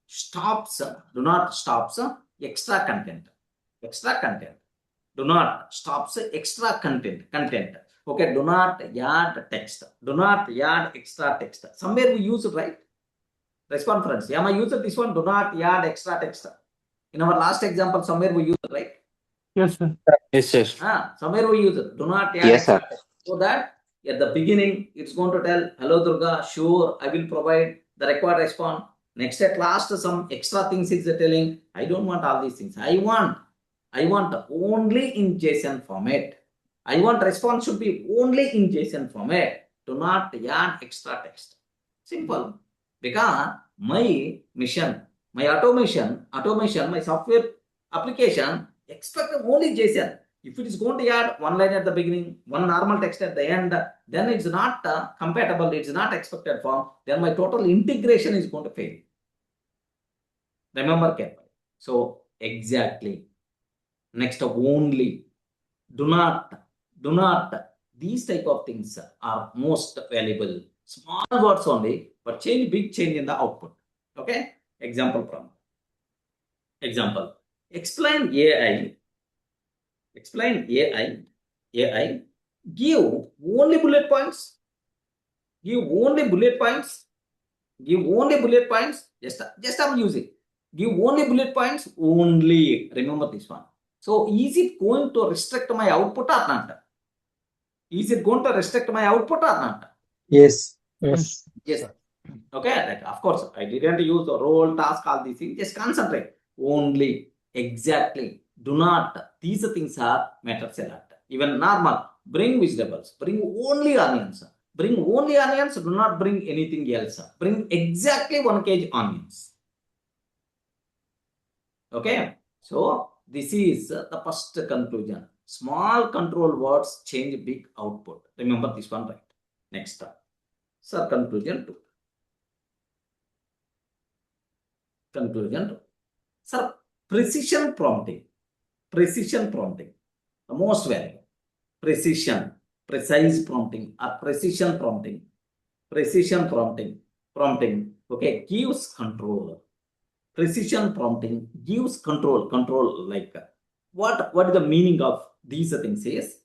A: stops extra content. Do not stops extra content. Okay, do not add text. Do not add extra text. Somewhere we use it, right? Respond, friends. Am I used this one? Do not add extra text. In our last example, somewhere we use it, right?
F: Yes, sir.
B: Yes, sir.
A: Somewhere we use it. Do not add
C: Yes,
A: extra
C: sir.
A: text. So that at the beginning, it's going to tell, hello, Durga, sure, I will provide the required response. Next, at last, some extra things is telling, I don't want all these things. I want only in JSON format. I want response should be only in JSON format. Do not add extra text. Simple. Because my mission, my automation, my software application expect only JSON. If it is going to add 1 line at the beginning, 1 normal text at the end, then it's not compatible, it's not expected form, then my total integration is going to fail. Remember carefully. So, exactly. Next, only. Do not. These type of things are most valuable. Small words only, but big change in the output. Okay? Example from. Example. Explain AI. Give only bullet points. Just I'm using. Give only bullet points only. Remember this one. So is it going to restrict my output or not? Is it going to restrict my output or not?
H: Yes.
D: Yes.
A: Yes. Okay. Like, of course, I didn't use the role, task, all these things. Just concentrate. Only. Exactly. Do not. These things are matters a lot. Even normal. Bring vegetables. Bring only onions. Bring only onions. Do not bring anything else. Bring exactly 1 kg onions. Okay. So this is the first conclusion. Small control words change big output. Remember this one, right? Next up. Sir, conclusion 2. Sir, precision prompting. The most valuable. Precise prompting or precision prompting. Okay, gives control. Precision prompting gives control. Like what is the meaning of these things is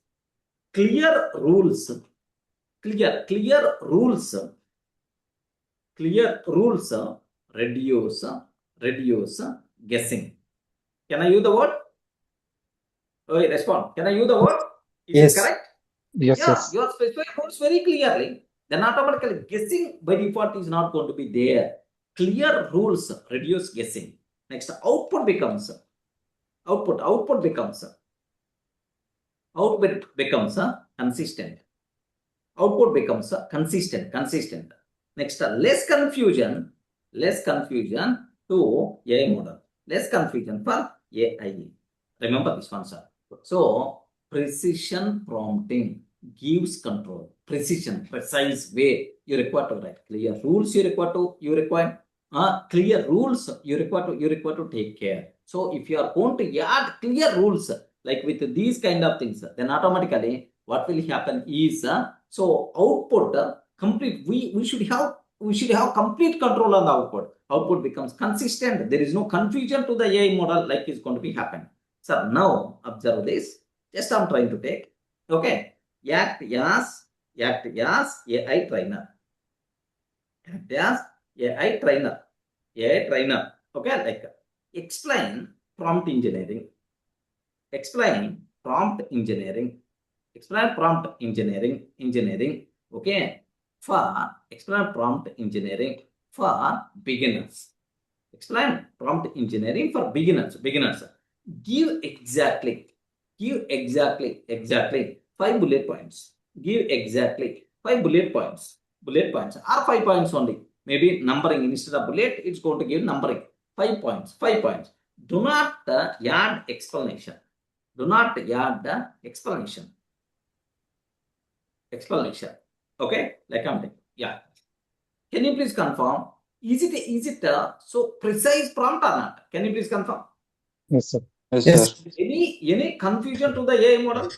A: clear rules reduce guessing. Can I use the word? Okay, respond. Can I use the word? Is
H: Yes.
A: it correct?
D: Yes,
A: Yeah,
D: yes.
A: you are specifying rules very clearly. Then automatically guessing by default is not going to be there. Clear rules reduce guessing. Next, output becomes output becomes consistent. Output becomes consistent. Next, less confusion to AI model. Less confusion for AI. Remember this one, sir. So, precision prompting gives control. Precision, precise way you require to write. Clear rules you require clear rules you require to take care. So, if you are going to add clear rules like with these kind of things, then automatically what will happen is so output complete. We should have complete control on the output. Output becomes consistent. There is no confusion to the AI model like is going to be happen. So now observe this. Just I'm trying to take. Okay. Act as AI trainer. Act as AI trainer. AI trainer. Okay. Like explain prompt engineering. Explain prompt engineering. Okay. For explain prompt engineering for beginners. Explain prompt engineering for beginners. Give exactly 5 bullet points. Give exactly 5 bullet points. Bullet points are 5 points only. Maybe numbering instead of bullet, it's going to give numbering. 5 points. Do not add explanation. Explanation. Okay, like I'm yeah. Can you please confirm? Is it so precise prompt or not? Can you please confirm?
D: Yes, sir.
B: Yes,
H: Yes.
B: sir.
A: Any confusion to the AI model?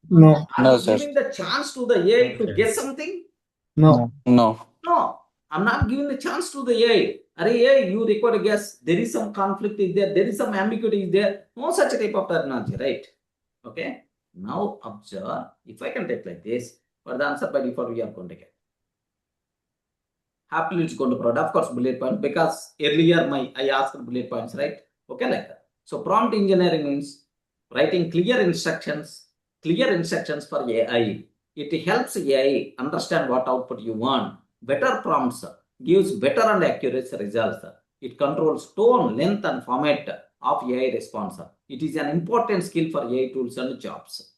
H: No.
A: Are
B: No,
A: you
B: sir.
A: giving the chance to the AI to guess something?
H: No.
B: No.
A: No, I'm not giving the chance to the AI. AI, you require to guess. There is some conflict is there. There is some ambiguity is there. No such type of terminology, right? Okay. Now observe. If I can take like this, for the answer by default we are going to get. Happily it's going to provide, of course, bullet point because earlier I asked bullet points, right? Okay, like that. So prompt engineering means writing clear instructions for AI. It helps AI understand what output you want. Better prompts gives better and accurate results. It controls tone, length, and format of AI response. It is an important skill for AI tools and jobs.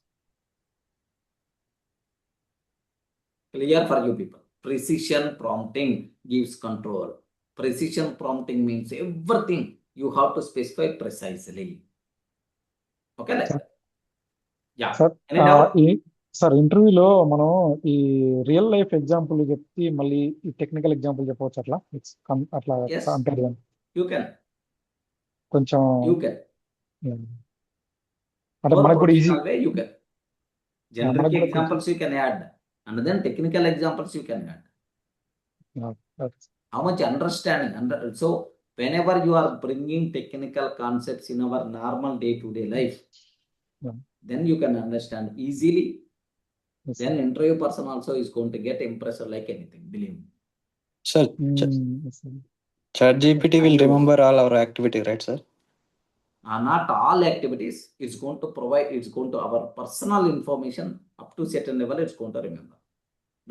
A: Clear for you people. Precision prompting gives control. Precision prompting means everything you have to specify precisely. Okay, like that. Yeah.
D: Sir
A: Any doubt?
D: Sir ఇంటర్వ్యూలో మనం ఈ real life example చెప్తే మళ్ళీ ఈ technical example చెప్పవచ్చు అట్లా అట్లా
A: Yes.
D: Compare
A: You can.
D: కొంచెం
A: You can.
D: అంటే
A: More
D: మనకు కూడా easy
A: professional way you can. Generic
D: మనకు కూడా
A: examples you can add. And then technical examples you can add. How much understanding? So whenever you are bringing technical concepts in our normal day-to-day life, then you can understand easily. Then interview person also is going to get impressed like anything, believe me.
B: Sir, ChatGPT will remember all our activity, right, sir?
A: Not all activities. It's going to provide, it's going to our personal information up to certain level, it's going to remember.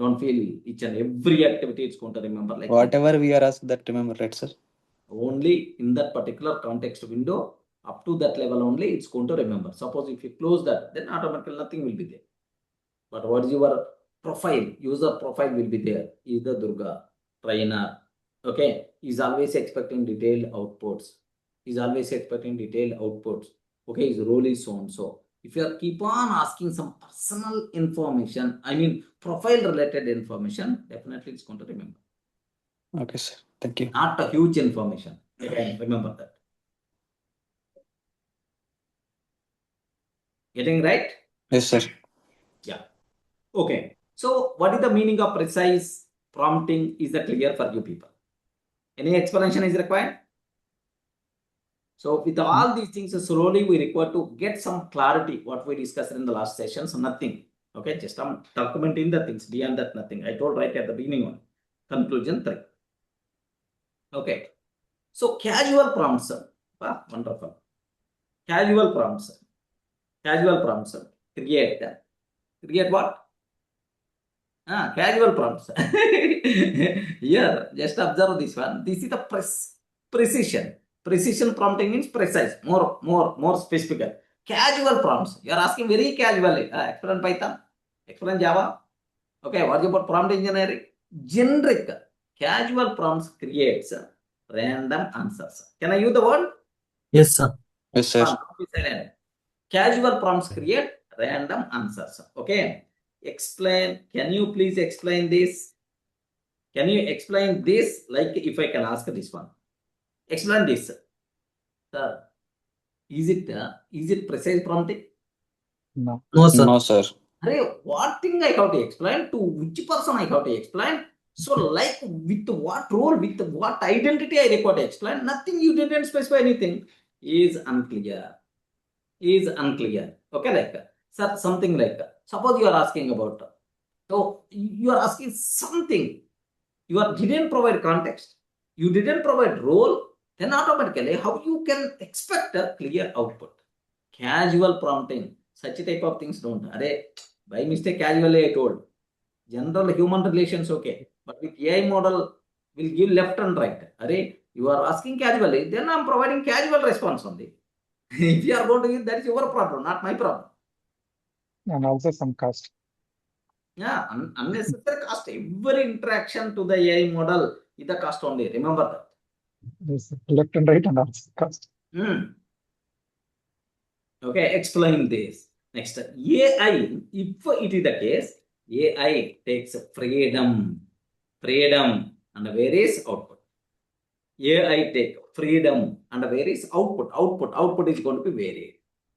A: Don't feel each and every activity it's going to remember. Like
B: Whatever we are asked, that remember, right, sir?
A: Only in that particular context window, up to that level only, it's going to remember. Suppose if you close that, then automatically nothing will be there. But what is your profile? User profile will be there. Is the Durga trainer? Okay, is always expecting detailed outputs. Okay, his role is so and so. If you are keep on asking some personal information, I mean profile related information, definitely it's going to remember.
B: Okay, sir. Thank you.
A: Not a huge information. Again, remember that. Getting right?
B: Yes, sir.
A: Yeah. Okay. So what is the meaning of precise prompting? Is that clear for you people? Any explanation is required? So with all these things, slowly we require to get some clarity. What we discussed in the last sessions, nothing. Okay, just I'm documenting the things. Beyond that, nothing. I told right at the beginning one. Conclusion 3. Okay. So casual prompts. Wonderful. Casual prompts. Create what? Casual prompts. Here, just observe this one. This is the precision. Precision prompting means precise, more specific. Casual prompts. You are asking very casually. Explain Python, explain Java. Okay, what about prompt engineering? Generic, casual prompts creates random answers. Can I use the word?
H: Yes, sir.
B: Yes, sir.
A: Don't be silent. Casual prompts create random answers. Okay. Explain. Can you please explain this? Can you explain this? Like if I can ask this one. Explain this. Sir, is it precise prompting?
D: No.
H: No, sir.
B: No, sir.
A: What thing I have to explain? To which person I have to explain? So like with what role, with what identity I require to explain? Nothing, you didn't specify anything. Is unclear. Is unclear. Okay, like something like suppose you are asking about, so you are asking something, didn't provide context, you didn't provide role, then automatically how you can expect a clear output? Casual prompting, such type of things don't. By mistake casually I told. General human relations okay, but with AI model will give left and right. You are asking casually, then I'm providing casual response only. If you are going to use, that is your problem, not my problem.
D: And also some cost.
A: Yeah, unnecessary cost. Every interaction to the AI model is the cost only. Remember that.
D: Yes, left and right and also cost.
A: Okay, explain this. Next, AI, if it is the case, AI takes freedom and various output. AI take freedom and various output. Output is going to be varied.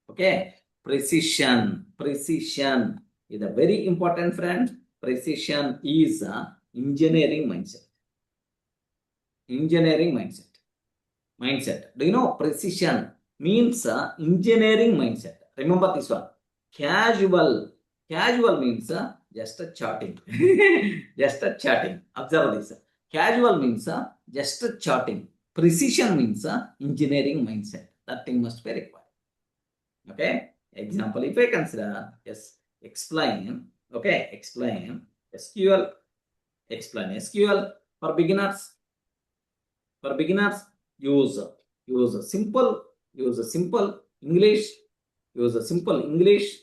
A: Okay, precision is a very important, friend. Precision is engineering mindset. Do you know precision means engineering mindset? Remember this one. Casual means just a chatting. Just a chatting. Observe this. Casual means just a chatting. Precision means engineering mindset. That thing must be required. Okay. Example, if I consider, yes, explain. Okay, explain SQL. Explain SQL for beginners. For beginners, use simple English. Use a simple English.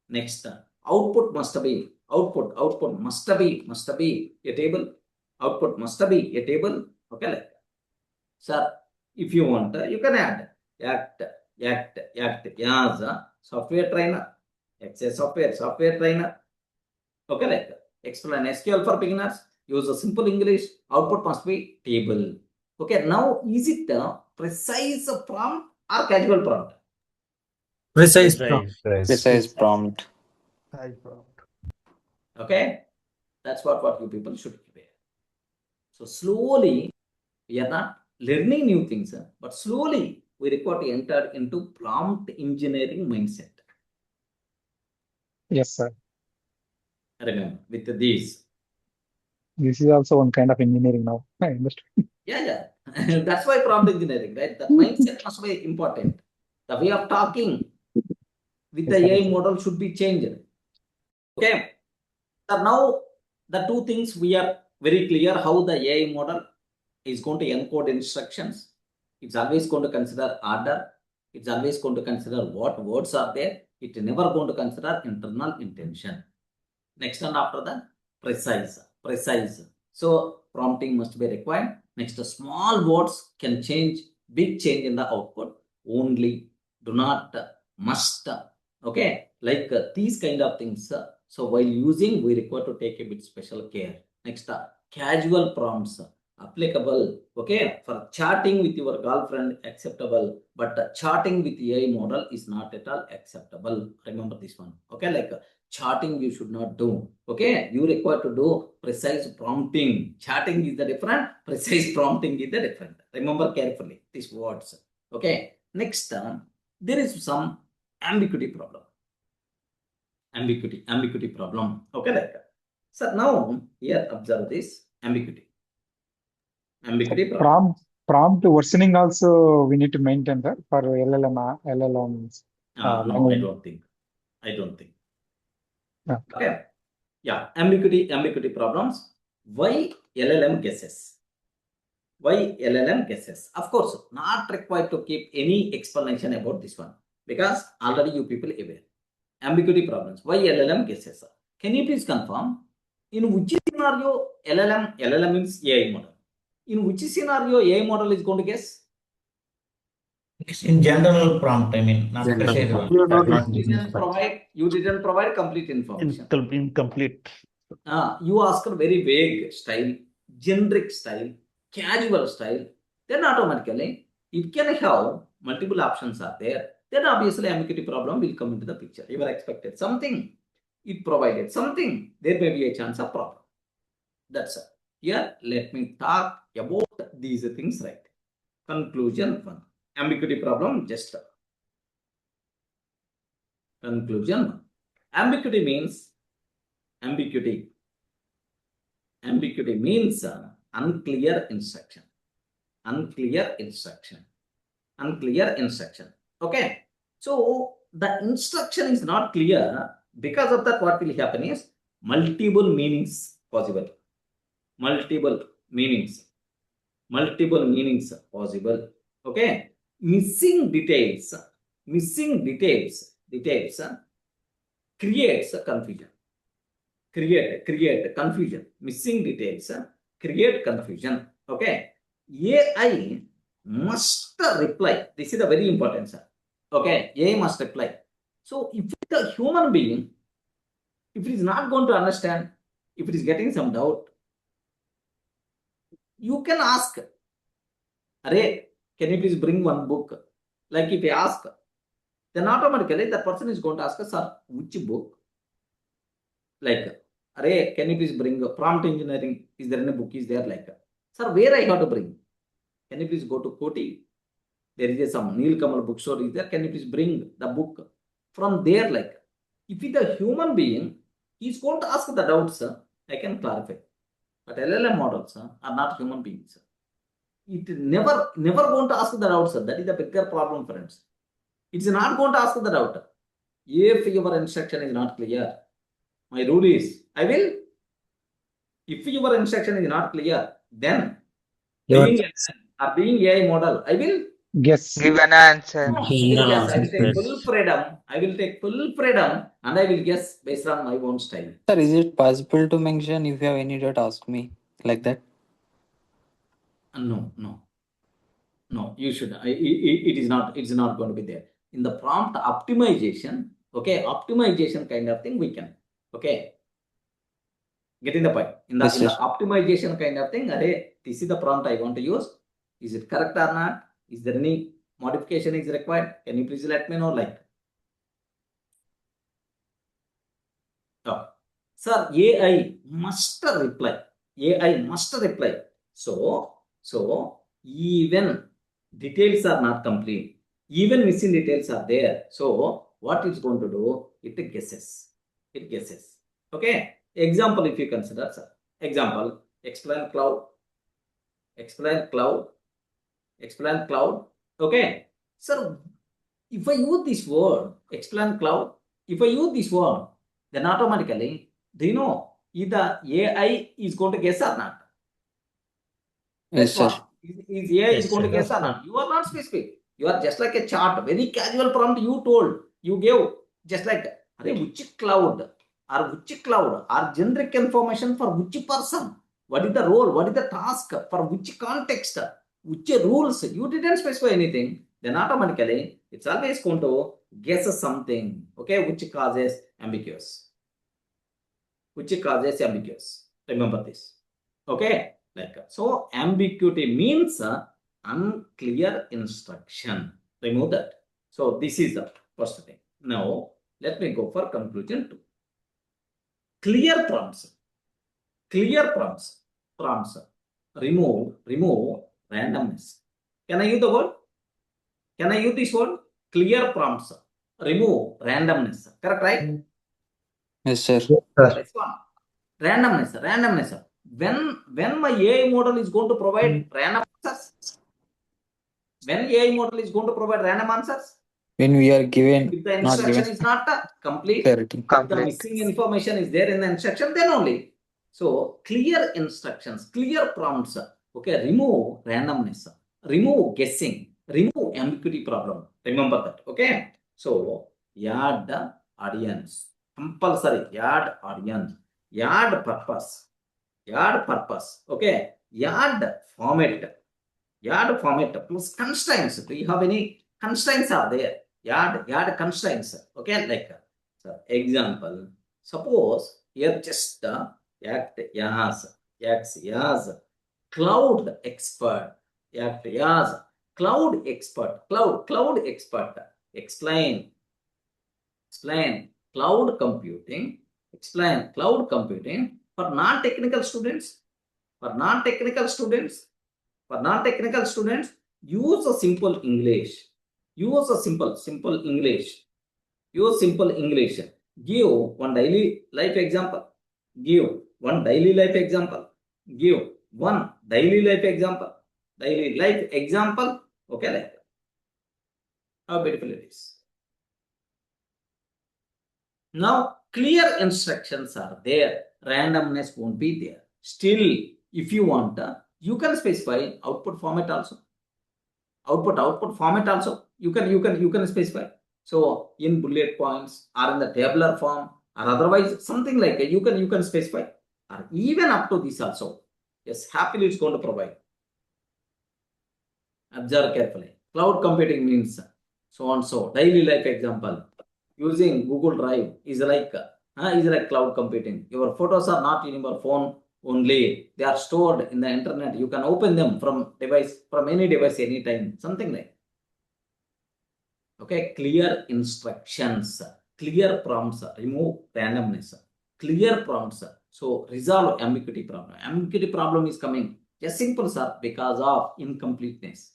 A: Next, output must be a table. Output must be a table. Okay, like that. Sir, if you want, you can add act as a software trainer. Access software trainer. Okay, like that. Explain SQL for beginners. Use a simple English. Output must be table. Okay, now is it a precise prompt or casual prompt?
H: Precise prompt.
B: Precise prompt.
A: Okay, that's what you people should prepare. So slowly, we are not learning new things, but slowly we require to enter into prompt engineering mindset.
D: Yes, sir.
A: Remember, with these.
D: This is also one kind of engineering now. I understand.
A: Yeah. That's why prompt engineering, right? That mindset must be important. The way of talking with the AI model should be changed. Okay. So now the two things we are very clear how the AI model is going to encode instructions. It's always going to consider order. It's always going to consider what words are there. It's never going to consider internal intention. Next and after that, precise. So prompting must be required. Next, small words can change, big change in the output. Only, do not, must. Okay, like these kind of things. So while using, we require to take a bit special care. Next, casual prompts applicable. Okay, for chatting with your girlfriend acceptable, but chatting with AI model is not at all acceptable. Remember this one. Okay, like chatting you should not do. Okay, you require to do precise prompting. Chatting is the different, precise prompting is the different. Remember carefully these words. Okay, next there is some ambiguity problem. Ambiguity problem. Okay, like that. So now here observe this ambiguity problem.
D: Prompt versioning also we need to maintain that for LLMs.
A: No, I don't think. Okay. Yeah, ambiguity problems. Why LLM guesses? Of course, not required to keep any explanation about this one, because already you people aware. Ambiguity problems. Why LLM guesses? Can you please confirm in which scenario LLM means AI model? In which scenario AI model is going to guess?
G: It's in general prompt, I mean, not
B: General
G: precise
B: prompt.
G: one. That's not
A: You didn't provide complete information.
H: Incomplete.
A: You ask a very vague style, generic style, casual style, then automatically it can have multiple options are there. Then obviously ambiguity problem will come into the picture. You were expected something, it provided something, there may be a chance of problem. That's it. Here, let me talk about these things, right? Conclusion 1. Ambiguity problem, just conclusion 1. Ambiguity means unclear instruction. Okay. So the instruction is not clear. Because of that, what will happen is multiple meanings possible. Multiple meanings possible. Okay. Missing details creates confusion. Create confusion. Missing details create confusion. Okay. AI must reply. This is a very important, sir. Okay. AI must reply. So if the human being, if it is not going to understand, if it is getting some doubt, you can ask, Array, can you please bring one book? Like if you ask, then automatically the person is going to ask, sir, which book? Like, Array, can you please bring prompt engineering? Is there any book? Is there like, sir, where I have to bring? Can you please go to Koti? There is some Neil Kamal bookstore is there. Can you please bring the book? From there, like, if it's a human being, he's going to ask the doubts, I can clarify. But LLM models are not human beings. It never going to ask the doubt, sir. That is the bigger problem, friends. It's not going to ask the doubt. If your instruction is not clear, my rule is, I will. If your instruction is not clear, then being AI model, I will
D: Guess.
C: Give an answer.
A: Yes, I will take full freedom. And I will guess based on my own style.
B: Sir, is it possible to mention if you have any doubt, ask me like that?
A: No, you should. It is not. It's not going to be there in the prompt optimization. Okay, optimization kind of thing we can. Okay, getting the point. In the optimization kind of thing, Array, this is the prompt I want to use. Is it correct or not? Is there any modification is required? Can you please let me know? Like, sir, AI must reply. So even details are not complete, even missing details are there. So what it's going to do? It guesses. Okay. Example, if you consider, sir. Example, explain cloud. Okay. Sir, if I use this word, explain cloud, then automatically, do you know either AI is going to guess or not?
B: Yes, sir.
A: Is AI is going to guess or not? You are not specific. You are just like a chart, very casual prompt you gave, just like, which cloud or generic information for which person? What is the role? What is the task? For which context? Which rules? You didn't specify anything. Then automatically, it's always going to guess something. Okay, which causes ambiguous. Remember this. Okay, like so, ambiguity means unclear instruction. Remove that. So this is the first thing. Now let me go for conclusion 2. Clear prompts. Remove randomness. Can I use the word? Can I use this word? Clear prompts. Remove randomness. Correct, right?
B: Yes, sir.
A: Next one. Randomness. When my AI model is going to provide random answers? When AI model is going to provide random answers?
B: When we are given,
A: If the
B: not
A: instruction
B: given
A: is not complete,
B: clarity.
A: if the missing information is there in the instruction, then only. So clear instructions, clear prompts. Okay, remove randomness, remove guessing, remove ambiguity problem. Remember that. Okay. So add the audience. Compulsory add audience. Add purpose. Add purpose. Okay. Add format. Add format plus constraints. Do you have any constraints are there? Add constraints. Okay, like so example. Suppose here just act as cloud expert. Act as cloud expert. Cloud expert. Explain cloud computing. Explain cloud computing for non-technical students. For non-technical students. For non-technical students, use a simple English. Use a simple English. Use simple English. Give one daily life example. Give one daily life example. Give one daily life example. Daily life example. Okay, like that. How beautiful it is. Now, clear instructions are there. Randomness won't be there. Still, if you want, you can specify output format also. Output format also. You can specify. So in bullet points or in the tabular form or otherwise something like that, you can specify. Or even up to this also. Yes, happily it's going to provide. Observe carefully. Cloud computing means so and so. Daily life example. Using Google Drive is like cloud computing. Your photos are not in your phone only. They are stored in the internet. You can open them from any device anytime. Something like. Okay, clear instructions, clear prompts, remove randomness, clear prompts. So resolve ambiguity problem. Ambiguity problem is coming. Just simple, sir, because of incompleteness,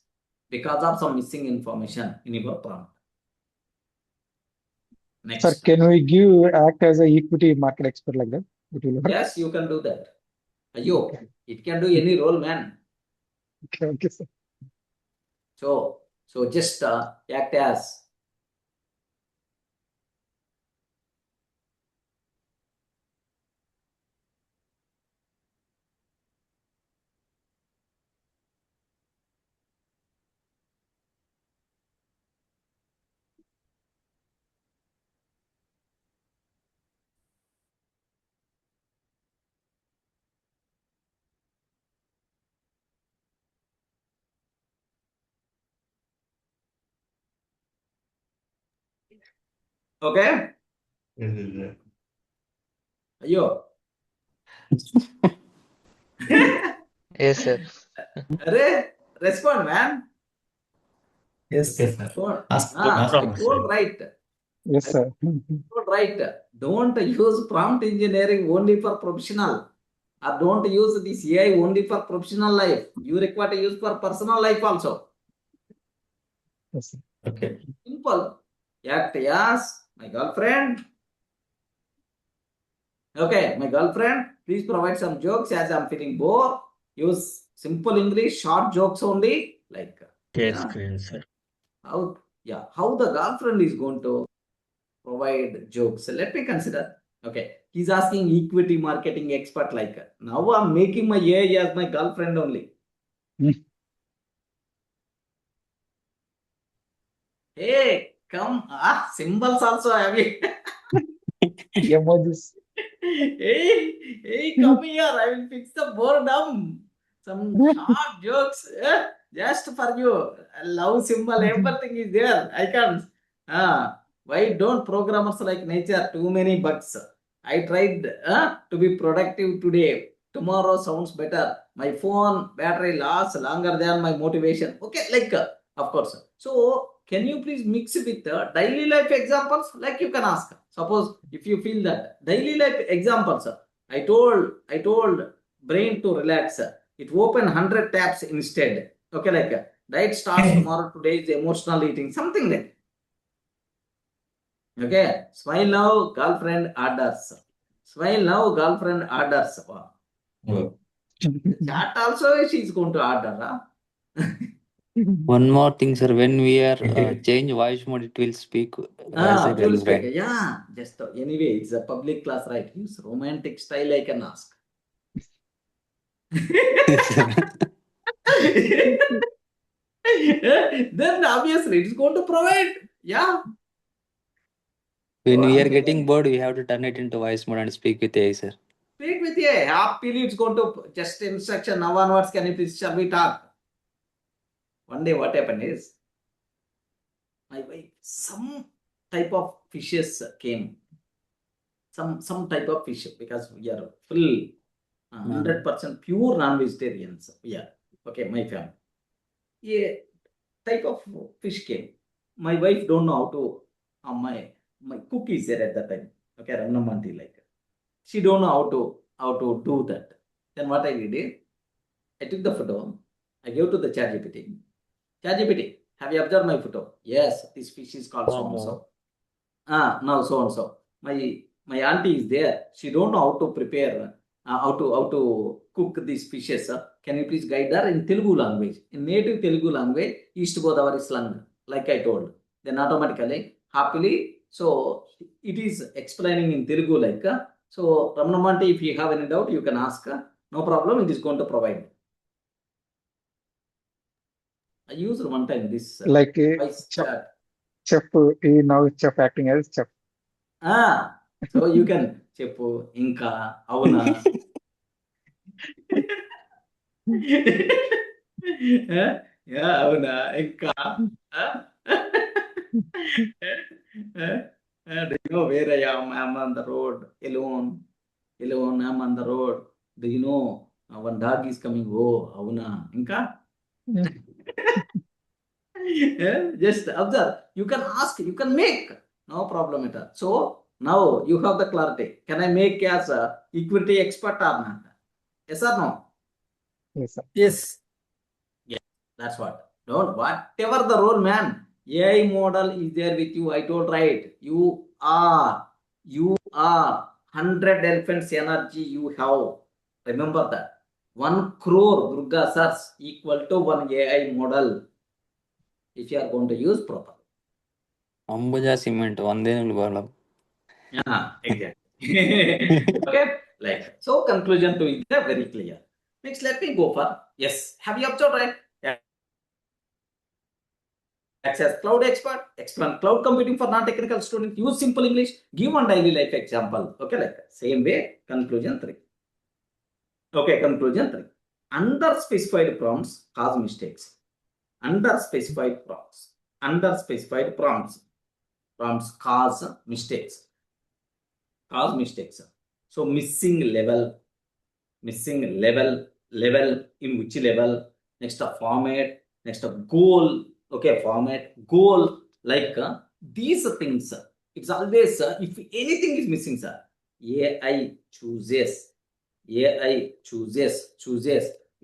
A: because of some missing information in your prompt. Next.
D: Sir, can we act as an equity market expert like that? It will work.
A: Yes, you can do that. Ayo, it can do any role, man.
D: Okay, sir.
A: So just act as. Okay? Ayo.
C: Yes, sir.
A: Respond, man.
H: Yes, sir.
A: I told right.
D: Yes, sir.
A: Right. Don't use prompt engineering only for professional. Or don't use this AI only for professional life. You require to use for personal life also.
D: Yes, sir.
H: Okay.
A: Simple. Act as my girlfriend. Okay, my girlfriend, please provide some jokes as I'm feeling bored. Use simple English, short jokes only. Like
H: Screen, sir.
A: how the girlfriend is going to provide jokes. Let me consider. Okay, he's asking equity marketing expert like now I'm making my AI as my girlfriend only. Hey, come, symbols also have it.
D: Emojis.
A: Hey, come here. I will fix the boredom. Some short jokes, just for you. Love symbol, everything is there. Icons. Why don't programmers like nature? Too many bugs. I tried to be productive today. Tomorrow sounds better. My phone battery lasts longer than my motivation. Okay, like of course. So can you please mix with daily life examples? Like you can ask. Suppose if you feel that daily life examples, I told brain to relax. It open 100 tabs instead. Okay, like diet starts tomorrow. Today is emotional eating. Something like. Okay, smile now, girlfriend orders. Smile now, girlfriend orders. Wow. Chat also she's going to order.
B: One more thing, sir. When we are change voice mode, it will speak as a
A: It will speak.
B: girlfriend.
A: Yeah, just anyway, it's a public class, right? Use romantic style, I can ask. Then obviously it's going to provide. Yeah.
B: When
A: So
B: we are
A: I'm
B: getting
A: telling,
B: bored, we have to turn it into voice mode and speak with AI, sir.
A: speak with you. Happily, it's going to just instruction. Now onwards, can you please shall we talk? One day, what happened is, my wife, some type of fishes came. Some type of fish, because we are full 100% pure non-vegetarians. Yeah. Okay, my family. A type of fish came. My wife don't know how to. My cook is there at that time. Okay, Ramnamanti like. She don't know how to do that. Then what I did, I took the photo. I gave to the ChatGPT. ChatGPT, have you observed my photo? Yes, this fish is called so and so. Now so and so. My auntie is there. She don't know how to prepare, how to cook these fishes. Can you please guide her in Telugu language? In native Telugu language, East Godavari slang, like I told. Then automatically, happily, so it is explaining in Telugu like. So Ramnamanti, if you have any doubt, you can ask. No problem. It is going to provide. I used one time this
D: Like
A: voice chat.
D: chef, now chef acting as chef.
A: So you can చెప్పు ఇంకా అవునా అవునా ఇంకా do you know where I am? I'm on the road alone. I'm on the road. Do you know one dog is coming? Oh, అవునా ఇంకా just observe. You can ask, you can make, no problem at all. So now you have the clarity. Can I make as a equity expert or not? Yes or no?
D: Yes, sir.
E: Yes.
A: Yeah, that's what. Don't whatever the role, man. AI model is there with you. I told right. You are 100 elephants energy you have. Remember that. 1 crore Durga Sirs equal to 1 AI model. If you are going to use properly.
B: Ambuja cement, ಒಂದೇನು ಬರಲ್ಲ.
A: Exactly. Okay, like so. Conclusion to it very clear. Next, let me go for yes. Have you observed right? Access cloud expert, explain cloud computing for non-technical students. Use simple English. Give one daily life example. Okay, like same way. Conclusion 3. Okay, conclusion 3. Under specified prompts cause mistakes. Under specified prompts cause mistakes. So missing level in which level? Next a format, next a goal. Okay, format, goal, like these things. It's always if anything is missing, sir, AI chooses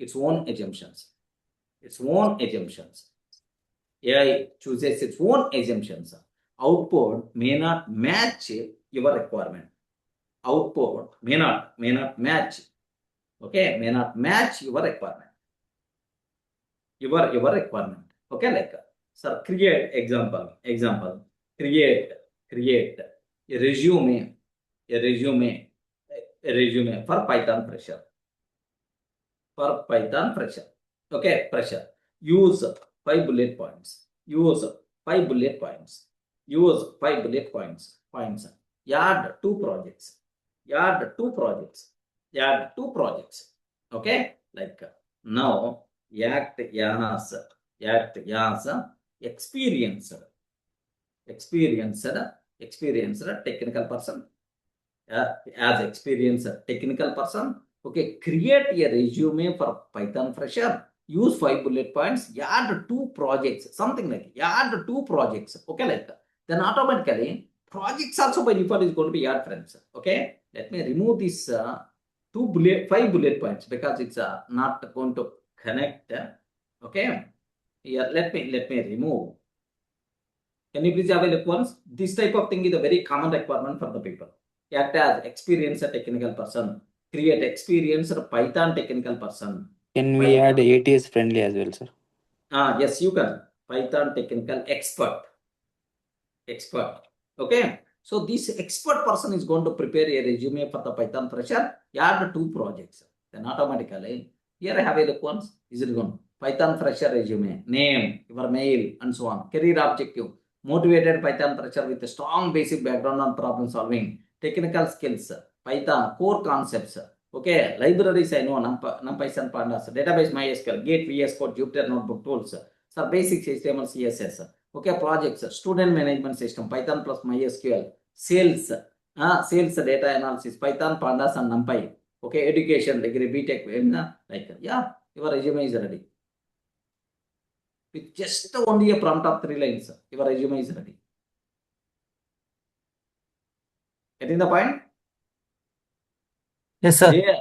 A: its own assumptions. AI chooses its own assumptions. Output may not match your requirement. Output may not match. Okay, may not match your requirement. Your requirement. Okay, like sir, create example. Create a resume for Python fresher. Okay, fresher. Use 5 bullet points. Add two projects. Okay, like now act as experienced technical person. As experienced technical person. Okay, create a resume for Python fresher. Use 5 bullet points. Add 2 projects. Something like add 2 projects. Okay, like that. Then automatically projects also by default is going to be add, friends. Okay, let me remove this 5 bullet points because it's not going to connect. Okay, here let me remove. Can you please have a look once? This type of thing is a very common requirement for the people. Act as experienced technical person. Create experienced Python technical person.
B: Can we add ATS friendly as well, sir?
A: Yes, you can. Python technical expert. Okay. So this expert person is going to prepare a resume for the Python fresher. Add 2 projects. Then automatically, here I have a look once. Is it going? Python fresher resume, name, your mail, and so on. Career objective. motivated Python fresher with a strong basic background on problem solving, technical skills, Python, core concepts, okay, libraries I know, NumPy, Pandas, database MySQL, Git, VS Code, Jupyter Notebook tools, so basic HTML, CSS, okay, projects, student management system, Python plus MySQL, sales data analysis, Python, Pandas, and NumPy, okay, education, degree, BTech, like, yeah, your resume is ready. With just only a prompt of 3 lines, your resume is ready. Getting the point?
H: Yes, sir.
A: There, in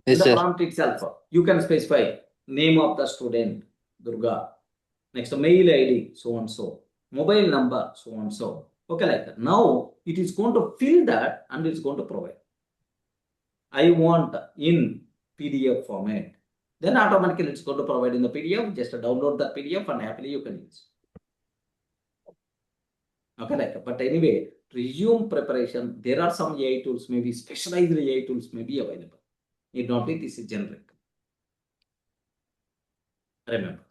B: Yes,
A: the
B: sir.
A: prompt itself, you can specify name of the student, Durga. Next, mail ID, so and so. Mobile number, so and so. Okay, like that. Now, it is going to fill that and it's going to provide. I want in PDF format. Then automatically it's going to provide in the PDF. Just download the PDF and happily you can use. Okay, like, but anyway, resume preparation, there are some AI tools, maybe specialized AI tools may be available. It not be this is generic. Remember.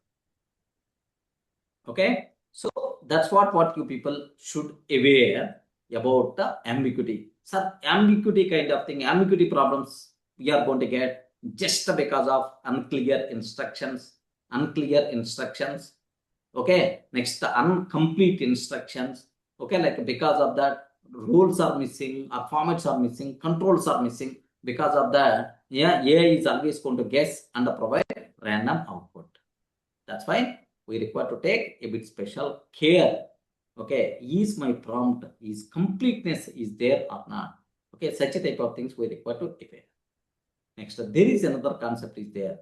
A: Okay, so that's what you people should aware about the ambiguity. So ambiguity kind of thing, ambiguity problems we are going to get just because of unclear instructions. Okay, next incomplete instructions. Okay, like because of that, rules are missing, or formats are missing, controls are missing. Because of that, yeah, AI is always going to guess and provide random output. That's why we require to take a bit special care. Okay, is my prompt, is completeness is there or not? Okay, such a type of things we require to aware. Next, there is another concept is there.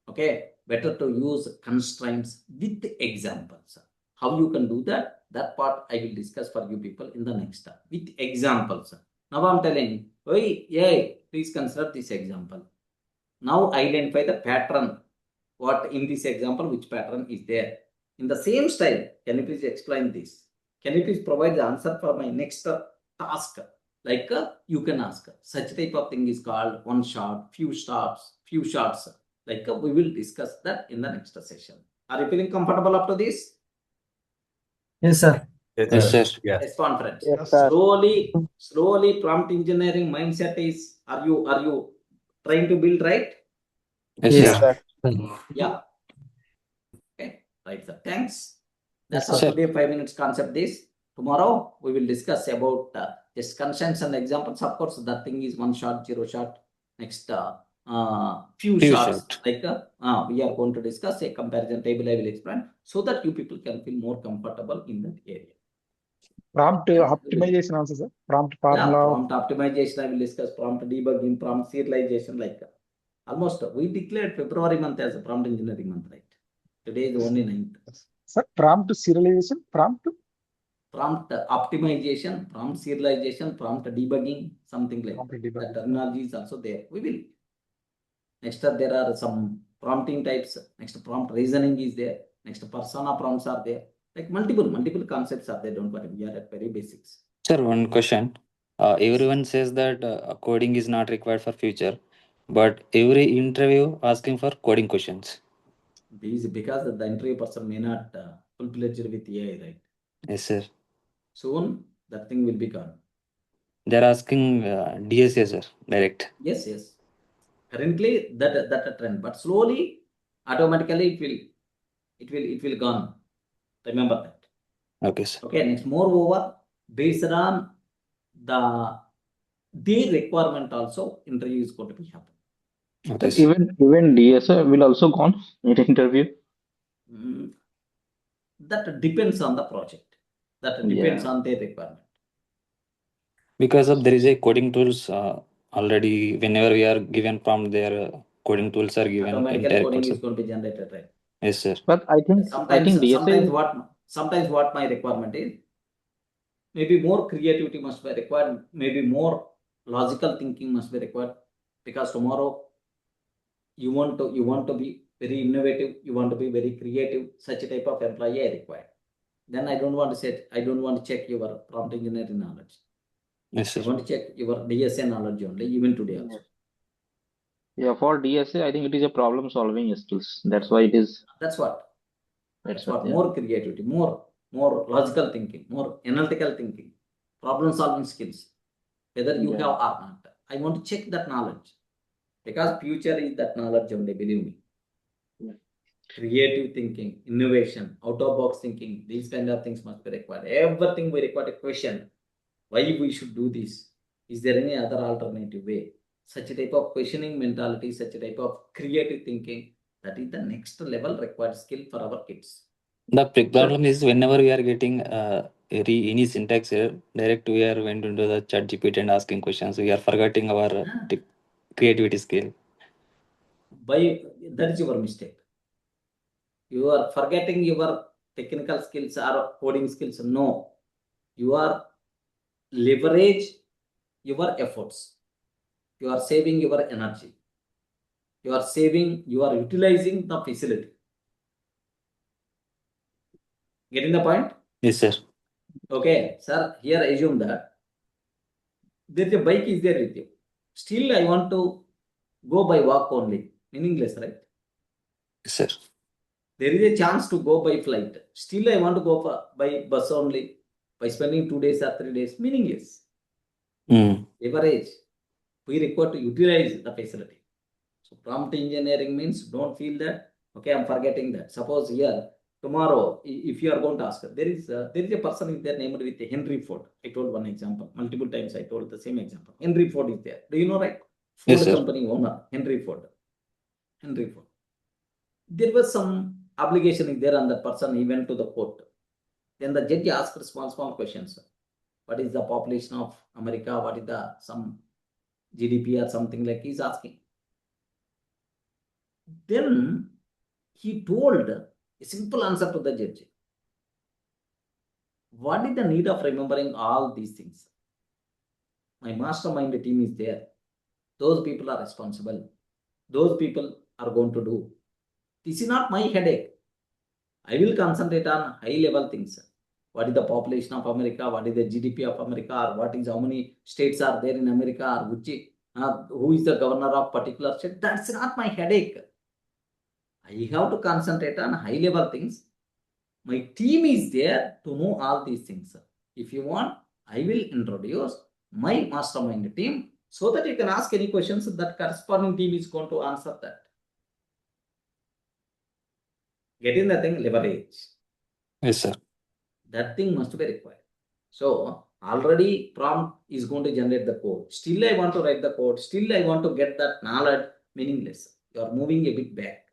A: Okay, better to use constraints with examples. How you can do that? That part I will discuss for you people in the next step with examples. Now I'm telling, hey, please consider this example. Now identify the pattern. What in this example, which pattern is there? In the same style, can you please explain this? Can you please provide the answer for my next task? Like you can ask. Such type of thing is called one shot, few shots. Like we will discuss that in the next session. Are you feeling comfortable up to this?
H: Yes, sir.
B: Yes, sir.
F: Yeah.
A: Yes, conference.
D: Yes, sir.
A: Slowly prompt engineering mindset is, are you trying to build, right?
B: Yes,
H: Yes,
B: sir.
H: sir.
A: Yeah. Okay, right, sir. Thanks. That's
D: Yes,
A: our
B: sir.
A: today 5 minutes concept this. Tomorrow we will discuss about just constraints and examples. Of course, that thing is one shot, zero shot. Next, few
B: Few
A: shots.
B: shot.
A: Like we are going to discuss a comparison table. I will explain so that you people can feel more comfortable in that area.
D: Prompt optimization also, sir. Prompt formula.
A: Prompt optimization I will discuss. Prompt debugging, prompt serialization. Like almost we declared February month as a prompt engineering month, right? Today is only 9th.
D: Sir, prompt serialization, prompt
A: optimization, prompt serialization, prompt debugging, something like
D: prompt
A: that.
D: debugging.
A: The terminology is also there. We will. Next, there are some prompting types. Next, prompt reasoning is there. Next, persona prompts are there. Like multiple concepts are there. Don't worry, we are at very basics.
B: Sir, one question. Everyone says that coding is not required for future, but every interview asking for coding questions.
A: This is because the interview person may not full-fledged with AI, right?
B: Yes, sir.
A: Soon that thing will be gone.
B: They're asking DSA, sir, direct.
A: Yes. Currently that a trend, but slowly, automatically it will gone. Remember that.
B: Okay, sir.
A: Okay. Next, moreover, based on their requirement, also interview is going to be happen.
B: Okay, sir.
I: Even DSA will also gone in interview.
A: That depends on the project. That depends on their requirement.
B: Because of there is a coding tools already. Whenever we are given prompt, their coding tools are given.
A: Automatically coding is going to be generated, right?
B: Yes, sir.
I: But I think DSA
A: sometimes what my requirement is, maybe more creativity must be required, maybe more logical thinking must be required, because tomorrow you want to be very innovative, you want to be very creative, such a type of employee I require. Then I don't want to check your prompt engineering knowledge.
B: Yes, sir.
A: I want to check your DSA knowledge only, even today also.
I: Yeah, for DSA, I think it is a problem solving skills. That's why it is.
A: That's what.
I: Yeah.
A: More creativity, more more logical thinking, more analytical thinking, problem solving skills, whether you have or not. I want to check that knowledge because future is that knowledge only, believe me. Creative thinking, innovation, out of box thinking, these kind of things must be required. Everything we require a question. Why we should do this? Is there any other alternative way? Such a type of questioning mentality, such a type of creative thinking, that is the next level required skill for our kids.
B: The problem is whenever we are getting any syntax error, direct we are went into the chat GPT and asking questions. We are forgetting our creativity skill.
A: That is your mistake. You are forgetting your technical skills or coding skills. No, you are leverage your efforts. You are saving your energy. You are utilizing the facility. Getting the point?
B: Yes, sir.
A: Okay, sir, here assume that there is a bike is there with you. Still, I want to go by walk only. Meaningless, right?
B: Yes, sir.
A: There is a chance to go by flight. Still, I want to go by bus only. By spending 2 days or 3 days. Meaningless. Leverage. We require to utilize the facility. So prompt engineering means don't feel that, okay, I'm forgetting that. Suppose here, tomorrow, if you are going to ask, there is a person is there named with Henry Ford. I told one example. Multiple times I told the same example. Henry Ford is there. Do you know, right? Ford
B: Yes, sir.
A: company owner, Henry Ford. Henry Ford. There was some obligation is there on that person. He went to the court. Then the judge asked small questions. What is the population of America? What is the some GDP or something like he's asking. Then he told a simple answer to the judge. What is the need of remembering all these things? My mastermind team is there. Those people are responsible. Those people are going to do. This is not my headache. I will concentrate on high level things. What is the population of America? What is the GDP of America? Or what is how many states are there in America? Or which, who is the governor of particular state? That's not my headache. I have to concentrate on high level things. My team is there to know all these things. If you want, I will introduce my mastermind team so that you can ask any questions that corresponding team is going to answer that. Getting the thing leverage.
B: Yes, sir.
A: That thing must be required. So already prompt is going to generate the code. Still I want to write the code. Still I want to get that knowledge. Meaningless. You are moving a bit back.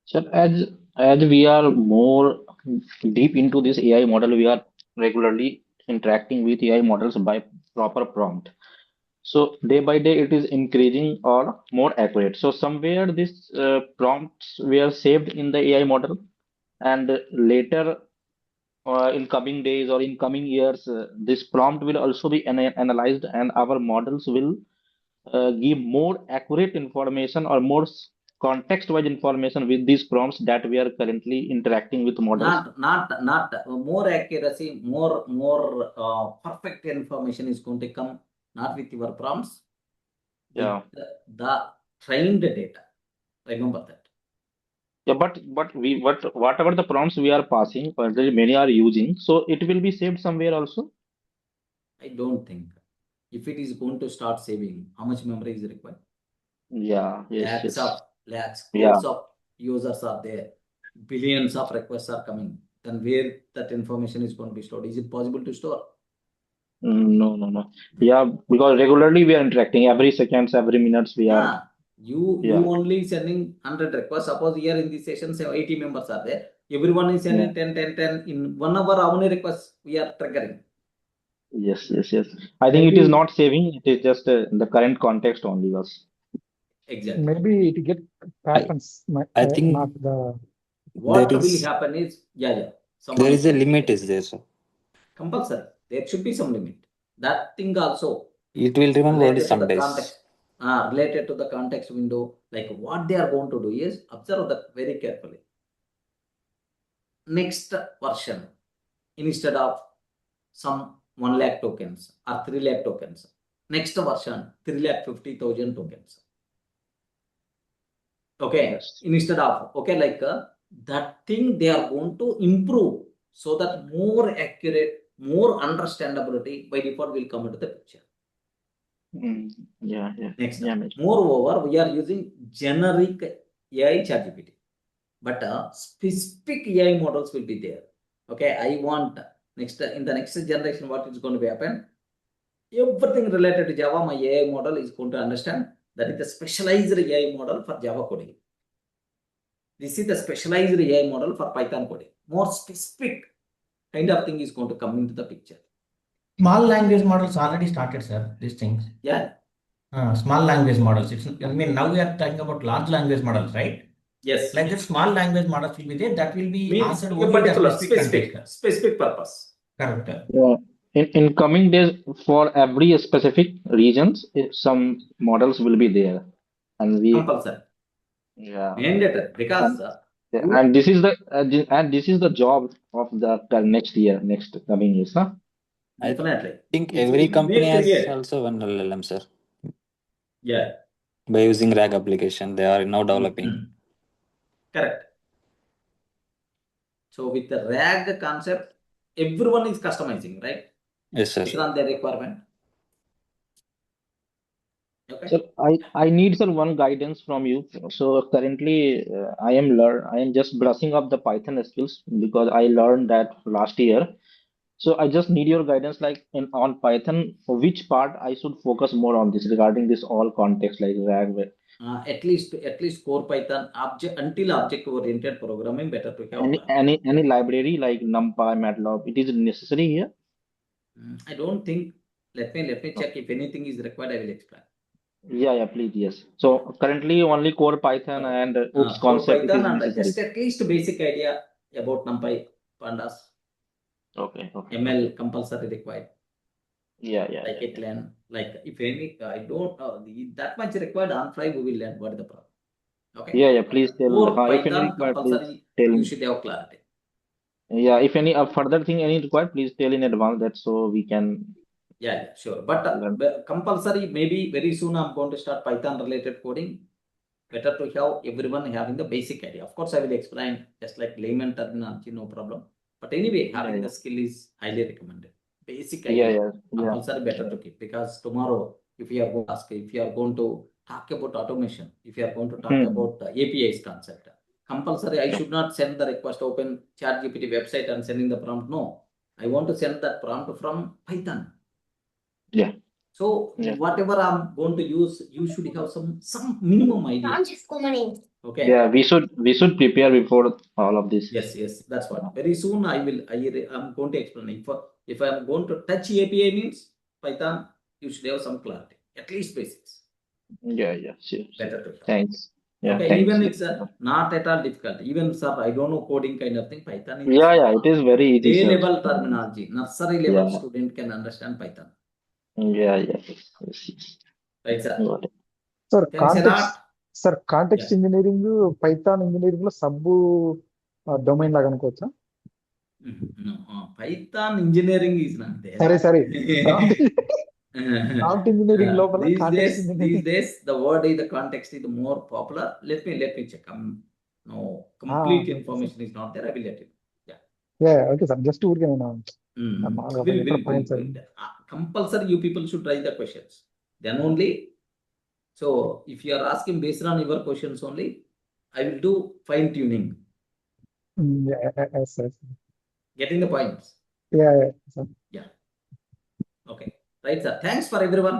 I: Sir, as we are more deep into this AI model, we are regularly interacting with AI models by proper prompt. So day by day, it is increasing or more accurate. So somewhere these prompts were saved in the AI model, and later in coming days or in coming years, this prompt will also be analyzed, and our models will give more accurate information or more context-wise information with these prompts that we are currently interacting with models.
A: Not more accuracy, more perfect information is going to come not with your prompts,
I: Yeah.
A: with the trained data. Remember that.
I: Yeah, but whatever the prompts we are passing, many are using, so it will be saved somewhere also.
A: I don't think. If it is going to start saving, how much memory is required?
I: Yeah. Yes.
A: Lakhs,
I: Yeah.
A: crores of users are there. Billions of requests are coming. Then where that information is going to be stored? Is it possible to store?
I: No. Yeah, because regularly we are interacting every seconds, every minutes we are.
A: You only sending 100 requests. Suppose here in this session, say 80 members are there. Everyone is sending 10. In 1 hour, how many requests we are triggering?
I: Yes. I think it is not saving. It is just the current context only was.
A: Exactly.
D: Maybe it get patterns.
B: I think
D: not the.
A: What will happen is,
B: there is a limit, is there, sir?
A: Compulsory. There should be some limit. That thing also.
B: It will remember only some days.
A: Related to the context window, like what they are going to do is observe that very carefully. Next version, instead of some 1 lakh tokens or 3 lakh tokens, next version 3,50,000 tokens. Okay,
I: Yes.
A: instead of like that thing they are going to improve so that more accurate, more understandability by default will come into the picture.
I: Yeah.
A: Next,
I: Yeah, Mitch.
A: moreover, we are using generic AI ChatGPT, but specific AI models will be there. Okay, I want next in the next generation what is going to be happen. Everything related to Java, my AI model is going to understand. That is the specialized AI model for Java coding. This is the specialized AI model for Python coding. More specific kind of thing is going to come into the picture.
G: Small language models already started, sir. These things.
A: Yeah.
G: Small language models. I mean, now we are talking about large language models, right?
A: Yes.
G: Like that, small language models will be there. That will be
A: Means
G: answered
A: a
G: only
A: particular
G: the specific context.
A: specific purpose.
G: Correct.
I: Yeah. In coming days, for every specific regions, some models will be there, and we
A: Compulsory.
I: yeah.
A: Mandatory because
I: And this is the job of the next coming years, huh?
A: definitely.
B: I think
A: It
B: every
A: may
B: company has
A: create.
B: also one LLM, sir.
A: Yeah.
B: By using RAG application, they are now developing.
A: Correct. So with the RAG concept, everyone is customizing, right?
B: Yes, sir.
A: Based on their requirement. Okay.
I: So I need one guidance from you. So currently I am just brushing up the Python skills because I learned that last year. So I just need your guidance, like on Python, for which part I should focus more on this regarding this all context like RAG.
A: At least core Python until object oriented programming better to have.
I: Any library like NumPy, MATLAB, it is necessary here?
A: I don't think. Let me check. If anything is required, I will explain.
I: Yeah, please, yes. So currently only core Python and OOPS
A: Core
I: concept
A: Python
I: is
A: and
I: necessary.
A: just at least basic idea about NumPy, pandas.
I: Okay.
A: ML compulsory required.
I: Yeah.
A: Like it learn. Like if any, I don't that much required on fly. We will learn what is the problem. Okay.
I: Yeah. Please tell.
A: Core
I: If any
A: Python
I: required, please
A: compulsory.
I: tell
A: You
I: me.
A: should have clarity.
I: Yeah. If any further thing any required, please tell in advance that so we can.
A: Yeah, sure. But compulsory, maybe very soon I'm going to start Python related coding. Better to have everyone having the basic idea. Of course, I will explain just like layman terminology, no problem. But anyway, having the skill is highly recommended. Basic idea, compulsory better to keep, because tomorrow, if you are going to talk about automation, if you are going to talk about APIs concept, compulsory, I should not send the request open ChatGPT website and sending the prompt. No, I want to send that prompt from Python.
I: Yeah.
A: So whatever I'm going to use, you should have some minimum idea. Okay.
I: Yeah, we should prepare before all of this.
A: Yes, that's what. Very soon I'm going to explain. If I'm going to touch API means Python, you should have some clarity, at least basics.
I: Yeah, sure.
A: Better to have.
I: Thanks. Yeah,
A: okay,
I: thanks.
A: even it's not at all difficult. Even sir, I don't know coding kind of thing. Python is
I: it is very easy.
A: A level terminology. Nursery level student can understand Python.
I: Yeah.
A: Right, sir.
D: Sir, context engineering, Python engineering లో sub domain లాగా అనుకోవచ్చా?
A: No, Python engineering is not there.
D: Sorry. Prompt engineering లోపల
A: these days the word is the context is more popular. Let me check. No, complete information is not there. I will let you.
D: Yeah, okay, sir. Just ఊరికే నేను
A: compulsory you people should try the questions. Then only. So if you are asking based on your questions only, I will do fine tuning.
D: Yes.
A: Getting the points?
D: Yeah.
A: Okay. Right, sir. Thanks for everyone.